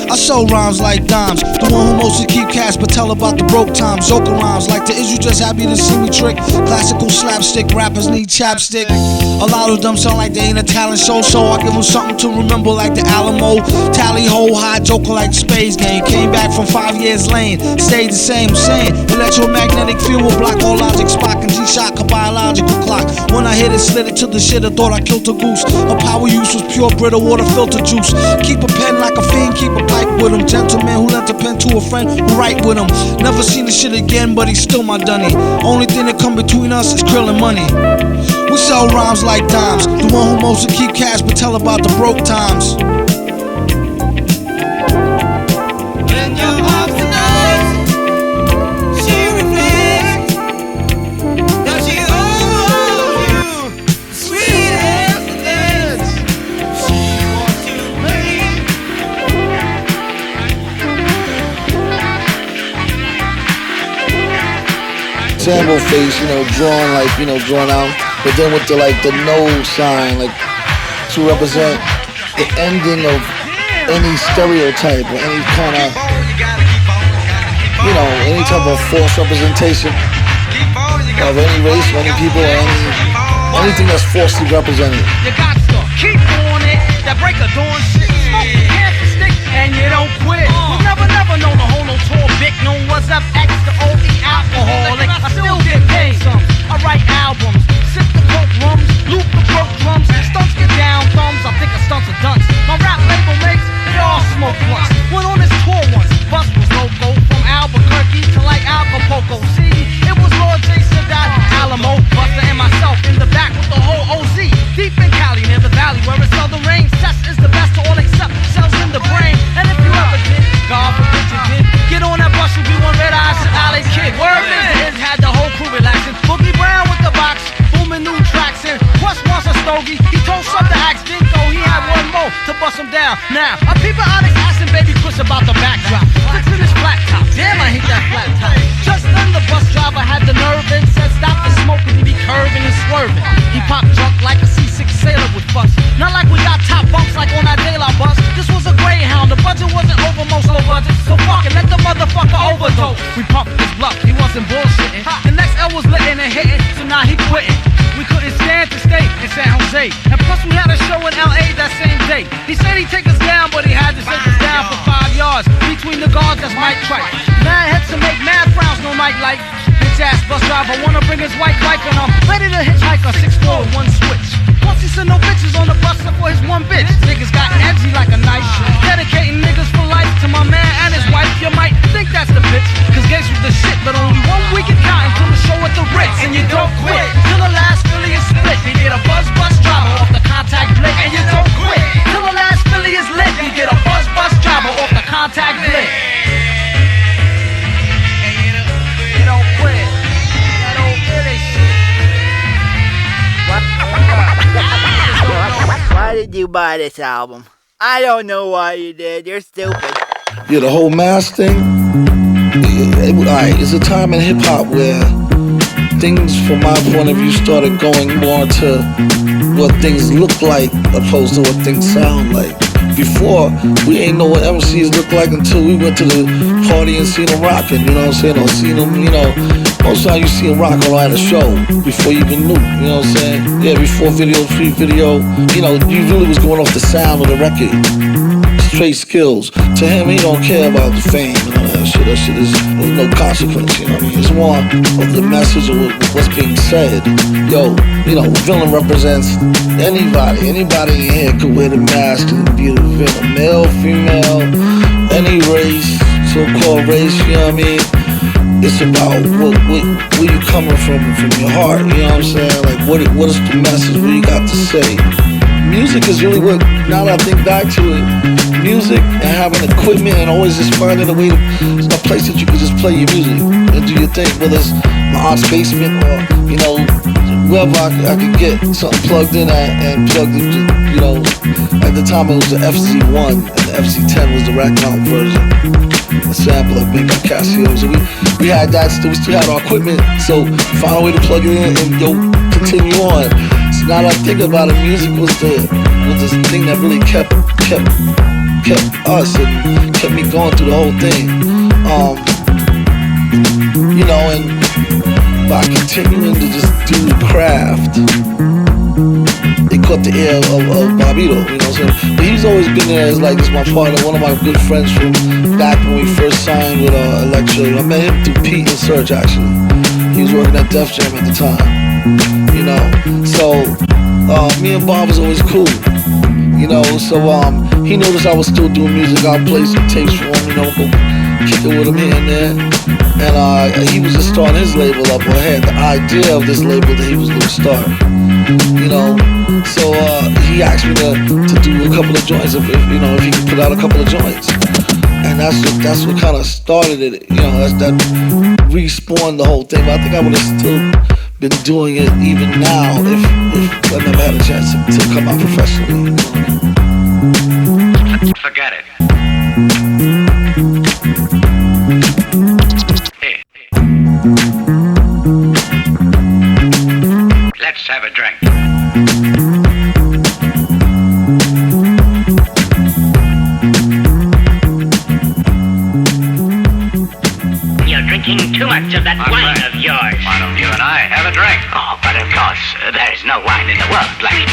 I sell rhymes like dimes, the one who mostly keep cash but tell about the broke times. Zoka rhymes like the is you just happy to see me trick. Classical slapstick rappers need chapstick. A lot of them sound like they ain't a talent show, so I give them something to remember like the Alamo. Tally ho, high joker like Space Game. Came back from 5 years lane, stayed the same, saying electromagnetic field will block all logic. Spock and G-Shock a biological clock. When I hit it, slid it to the shit, I thought I killed a goose. Her power use was pure brittle water filter juice. Keep a pen like a fiend, keep a pipe with him. Gentleman who lent a pen to a friend who write with him. Never seen this shit again, but he's still my dunny. Only thing that come between us is krill and money. We sell rhymes like dimes, the one who mostly keep cash but tell about the broke times. When you're off tonight, she reflects that she owes you sweet happiness. She wants to make Sample face, drawn like, drawn out, but then with the nose sign, like to represent the ending of any stereotype or any kind of, any type of false representation of any race or any people or anything that's falsely represented. You got to keep on it, that break of dawn shit, smoke the cancer stick, and you don't quit. We've never known a whole no tall big, no what's up, extra OE alcoholic. I still get paid some. I write albums, sip the coke rums, loop the broke drums, stunts get down thumbs. I think a stunt's a dunce. My rap label makes they all smoke blunts. Went on this tour once, bus was loco from Albuquerque to like Acapulco. See, it was Lord J. Sadat, Alamo, Buster, and myself in the back with the whole OZ. Deep in Cali, near the valley where it seldom rains. Cess is the best to all except cells in the brain. And if you ever did, God forbid you did, get on that bus, you'll be one red eye alley kid. Word is, had the whole crew relaxing. Boogie Brown with the box, booming new tracks in. Plus wants a stogie, he told Sub to ask Dinko, he had one more to bust him down. Now, I people Onyx asking Baby Chris about the backdrop. Look to this flat top, damn I hate that flat top. Just then the bus driver had the nerve and said stop the smoking, he be curving and swerving. He popped drunk like a C6 sailor with fuss. Not like we got top bumps like on our daylight bus. This was a Greyhound, the budget wasn't over most low budget. So fuck it, let the motherfucker overdose. We pumped his bluff, he wasn't bullshitting. The next L was lit and hitting, so now he quitting. We couldn't stand to stay in San Jose. And plus we had a show in LA that same day. He said he'd take us down, but he had to take us down for 5 yards. Between the guards, that's Mike Tripe. Mad heads to make mad frowns, no night light. Bitch ass bus driver wanna bring his white wife and I'm ready to hitchhike a 6-4 with one switch. Once he said no bitches on the bus except for his one bitch. Niggas got edgy like a knife. Dedicating niggas for life to my man and his wife. You might think that's the bitch, cause Gates was the shit. But only 1 week in counting till the show at the Ritz. And you don't quit till the last Philly is split. You get a bus driver off the contact blick. And you don't quit till the last Philly is lit. You get a bus driver off the contact blick. And you don't quit. That old Philly shit. Why did you buy this album? I don't know why you did. You're stupid. Yeah, the whole mask thing. alright, it's a time in hip hop where things, from my point of view, started going more to what things look like opposed to what things sound like. Before, we ain't know what MCs look like until we went to the party and seen them rocking, you know what I'm saying? Or seen them, you know, most of the time you see them rocking at a show before you even knew, you know what I'm saying? Yeah, before video, pre-video, you know, you really was going off the sound of the record. Straight skills. To him, he don't care about the fame and all that shit. That shit is no consequence, you know what I mean? It's more of the message of what's being said. Yo, you know, villain represents anybody. Anybody in here could wear the mask and be the villain. Male, female, any race, so-called race, you know what I mean? It's about where you coming from your heart, you know what I'm saying? Like, what is the message, what you got to say? Music is really what, now that I think back to it, music and having equipment and always just finding a way to, a place that you can just play your music and do your thing, whether it's my aunt's basement or, you know, wherever I could get something plugged in at and plugged in, you know, at the time it was the FC1 and the FC10 was the rack mount version. A sample of Big Casio. So we had that, we still had our equipment, so find a way to plug it in and yo, continue on. So now that I think about it, music was this thing that really kept us and kept me going through the whole thing. You know, and by continuing to just do the craft, it caught the ear of Bobito, you know what I'm saying? But he's always been there as like this my partner, one of my good friends from back when we first signed with Electra. I met him through Pete and Serge actually. He was working at Def Jam at the time, you know. So me and Bob was always cool, you know. So he noticed I was still doing music. I'd play some tapes for him, you know, go kick it with him here and there. And he was just starting his label up, or had the idea of this label that he was going to start, you know. So he asked me to do a couple of joints, if you know, if he could put out a couple of joints. And that's what kind of started it, you know. That respawned the whole thing. But I think I would have still been doing it even now if I never had a chance to come out professionally. Forget it. Let's have a drink. You're drinking too much of that wine of yours. Why don't you and I have a drink? Oh, but of course, there's no wine in the world like it.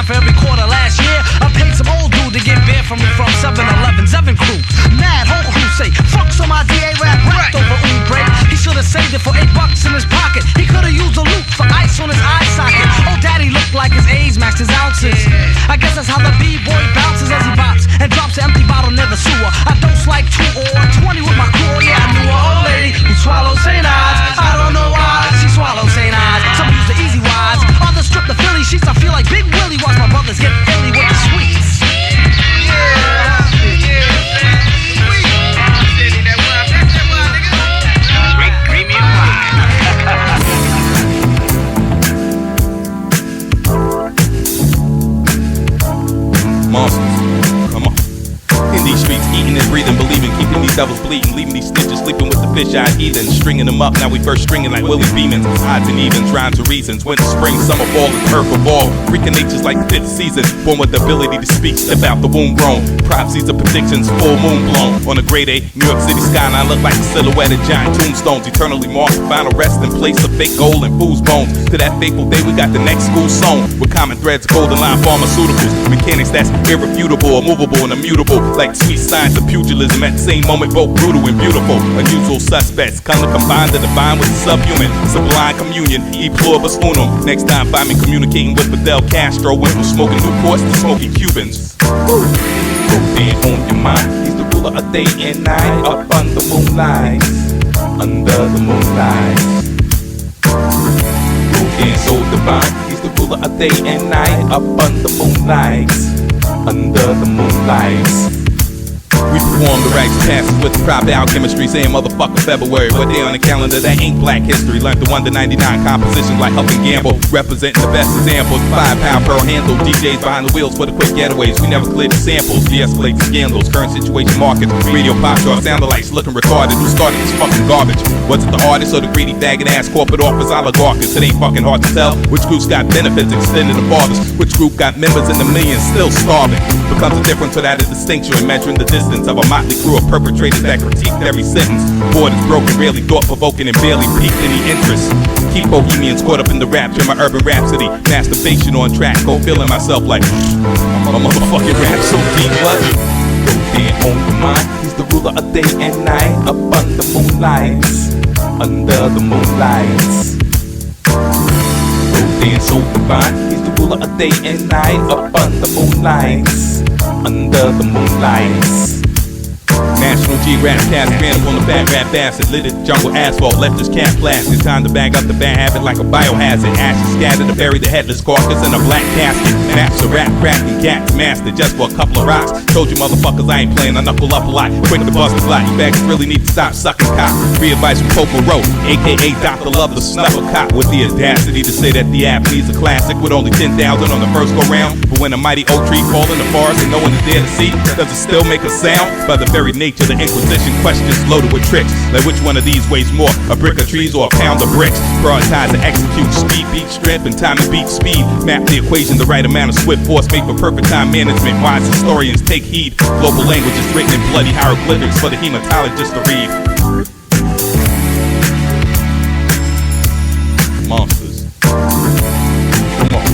For every quarter last year, I paid some old dude to get beer from me from 7-Eleven, Seven Crew. Mad whole crew say, fucks on my D.A. rap over break. He should have saved it for $8 in his pocket. He could have used a loop for ice on his eye socket. Oh, daddy looked like his A's matched his ounces. I guess that's how the B-boy bounces as he bops and drops an empty bottle near the sewer. I dose like 2 or 20 with my crew. Oh yeah, I knew an old lady who swallowed St. Ives. I don't know why she swallowed St. Ives. Some use the easy wise. Others strip the Philly sheets. I feel like Big Willie. Watch my brothers get illy with the sweets. Sweet creamy wine. Monsters, come on. In these streets, eating and breathing, believing, keeping these devils bleeding, leaving these snitches sleeping with the fish-eyed heathens, stringing them up. Now we first stringing like Willie Beemans, odds and evens, rhymes and reasons. Winter, spring, summer, fall, and earth of all. Freaking nature's like the 5th season, born with the ability to speak, step out the womb grown. Prophecies of predictions, full moon blown. On a grade A, New York City skyline look like a silhouette of giant tombstones, eternally marked, final resting place of fake gold and fool's bones. To that fateful day, we got the next school sewn with common threads, golden line pharmaceuticals, mechanics that's irrefutable, immovable, and immutable, like sweet science of pugilism. At the same moment, both brutal and beautiful. Unusual suspects come to combine the divine with the subhuman. Sublime communion, e pluribus unum. Next time, find me communicating with Fidel Castro. Went from smoking Newports to smoking Cubans. Then on your mind, he's the ruler ruler of day and night. Up under moonlight, under the moonlight. And so divine, he's the ruler of day and night. Up under moonlight, under the moonlight. We perform the rites passes with the proper alchemistry, saying motherfucker February. What day on the calendar that ain't black history? Learned the 1 to 99 compositions like Huff and Gamble, representing the best examples. 5 pound pearl handle, DJs behind the wheels for the quick getaways. We never clear the samples, de-escalate the scandals. Current situation markets, radio pop charts, sound alikes looking retarded. Who started this fucking garbage? Was it the artist or the greedy faggot ass corporate office oligarchs? It ain't fucking hard to tell which group's got benefits extended to fathers, which group got members in the millions still starving. Becomes a difference without a distinction in measuring the distance of a motley crew of perpetrators that critiqued every sentence. Borders broken, rarely thought-provoking, and barely piqued any interest. Keep bohemians caught up in the rapture, my urban rhapsody. Masturbation on track, go feeling myself like I'm a motherfucking rap so deep, what? There on your mind, he's the ruler of day and night. Up under moonlight, under the moonlight. There so divine, he's the ruler of day and night. Up under moonlight, under the moonlight. National Geographic cast random on the bad rap acid. Lit it jungle asphalt, left his cat plastic. Time to bag up the bad habit like a biohazard. Ashes scattered to bury the headless carcass in a black casket. Maps a rap cracking cats mastered just for a couple of rocks. Told you motherfuckers I ain't playing, I knuckle up a lot. Quick to bust a lot, you faggots really need to stop sucking cock. Free advice from Coco Rowe, aka Dr. Love the snuffer cop. With the audacity to say that the app needs a classic with only 10,000 on the first go round. But when a mighty oak tree fall in the forest and no one is there to see, does it still make a sound? By the very nature of the Inquisition, questions loaded with tricks. Like which one of these weighs more, a brick of trees or a pound of bricks? Prioritize and execute, speed beats strength and time to beat speed. Map the equation, the right amount of swift force made for perfect time management. Wise historians take heed. Global language is written in bloody hieroglyphics for the hematologist to read. Monsters. Come on.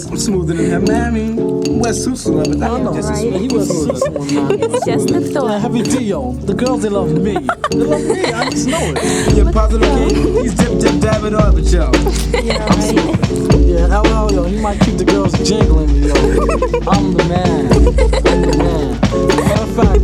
I'm smoother than him, man. I mean, West Susu love it. I know, right? He was Susu. It's just a thought. Yeah, heavy Dio. The girls, they love me. They love me. I just know it. You're positive king. He's dip, dab it up, but yo. Yeah, right. Yeah, LL, yo, he might keep the girls jingling, yo. I'm the man. I'm the man. Matter of fact,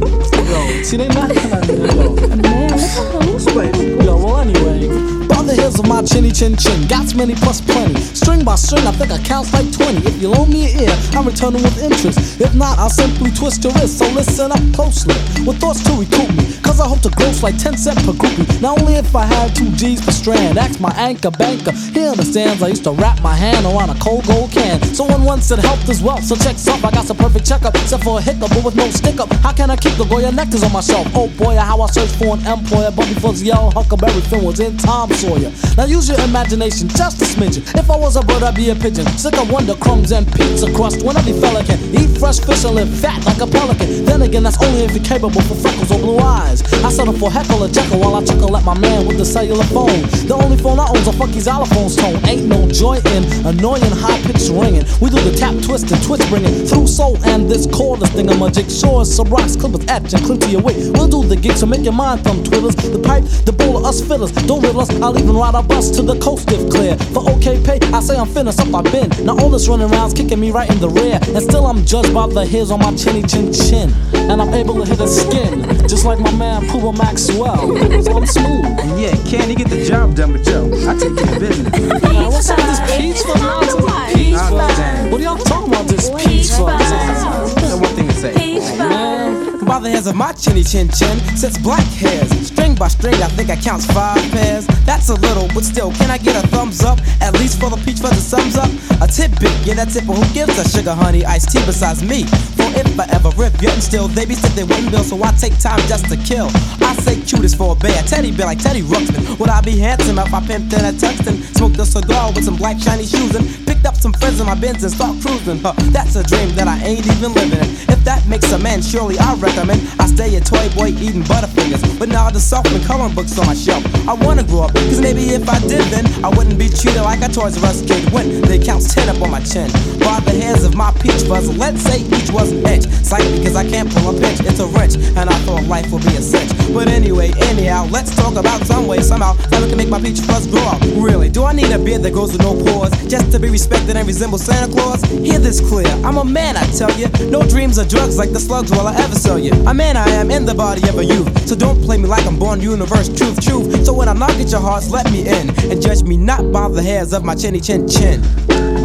yo, see, they not yo. Man, who's playing? Yo, well, anyway. On the hills of my chinny chin chin, got many plus plenty. String by string, I think I count like 20. If you loan me an ear, I'm returning with interest. If not, I'll simply twist your wrist. So listen up closely, with thoughts to recoup me. Cause I hope to gross like 10 cents per groupie. Not only if I had 2 G's per strand. Ask my anchor banker, he understands. I used to wrap my hand around a cold gold can. Someone once said health is wealth, so check up. I got some perfect checkup, except for a hiccup, but with no stick up. How can I keep the Goya nectars on my shelf? Oh boy, how I search for an employer. But before the yellow Huckleberry Finn was in Tom Sawyer. Now use your imagination, just a smidgen. If I was a bird, I'd be a pigeon. Sick of wonder crumbs and pizza crust. When every fella can eat fresh fish and live fat like a pelican. Then again, that's only if you're capable for freckles or blue eyes. I settle for heckle or jekyll while I chuckle at my man with the cellular phone. The only phone I own's a fucky xylophone's tone. Ain't no joy in annoying high-pitched ringing. We do the tap, twist, and twitch bringing through soul and this cordless thing. I'm a jigsaw, some rocks, clippers, etch, and cling to your wig. We'll do the gig, so make your mind thumb twiddlers. The pipe, the bowl of us fiddlers. Don't riddle us, I'll even ride a bus to the coast if clear. For okay pay, I say I'm finished up, I've been. Now all this running around's kicking me right in the rear. And still I'm judged by the hairs on my chinny chin chin. And I'm able to hit his skin, just like my man Puma Maxwell. So I'm smooth. And yeah, can he get the job done, but yo, I take care of business. Man, what's up with this peaceful nonsense? Peaceful? What are y'all talking about this peaceful? That's one thing to say. Man. By the hairs of my chinny chin chin sits black hairs. String by string, I think I counts 5 pairs. That's a little, but still, can I get a thumbs up? At least for the peach fuzz that sums up. A tidbit, yeah, that tipper who gives a sugar honey iced tea besides me. for if I ever rip. Yet and still, they be sit they wouldn't bill, so I take time just to kill. I say cutest for a bear, teddy bear like Teddy Ruxpin. Would I be handsome if I pimped in a Tuxton? Smoked a cigar with some black shiny shoes and picked up some friends in my Benz and start cruising. That's a dream that I ain't even living in. If that makes a man, surely I recommend I stay a toy boy eating Butterfingers, but now the soft-and coloring books on my shelf. I wanna grow up, cause maybe if I did then I wouldn't be treated like a Toys R Us kid when the account's 10 up on my chin. By the hairs of my peach fuzz, let's say each was an inch. Psych, because I can't pull a pinch, it's a wrench, and I thought life would be a cinch. But anyway, anyhow, let's talk about some way, somehow, that I can make my peach fuzz grow out. Really, do I need a beard that goes with no pores, just to be respected and resemble Santa Claus? Hear this clear, I'm a man, I tell you. No dreams or drugs like the slugs will I ever sell you. A man I am in the body of a youth, so don't play me like I'm born universe, truth. So when I knock at your hearts, let me in, and judge me not by the hairs of my chinny chin chin.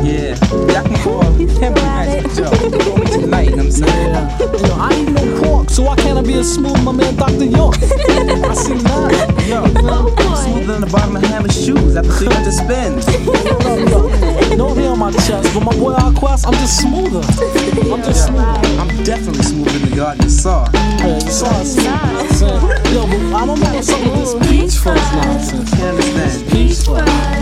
Yeah, y'all can call him Magic Joe. Call me tonight, you know what I'm saying? Yeah. Yo, I ain't no pork, so why can't I be as smooth my man Dr. York? I see now. Yo, smoother than the bottom of Hammer's shoes after 300 spins. No hair on my chest, but my boy Quest, I'm just smoother. I'm just smoother. I'm definitely smoother than the garden saw. Yeah, you saw it. Yo, but I don't know what's up with this peach fuzz nonsense. Can't understand. Peach fuzz.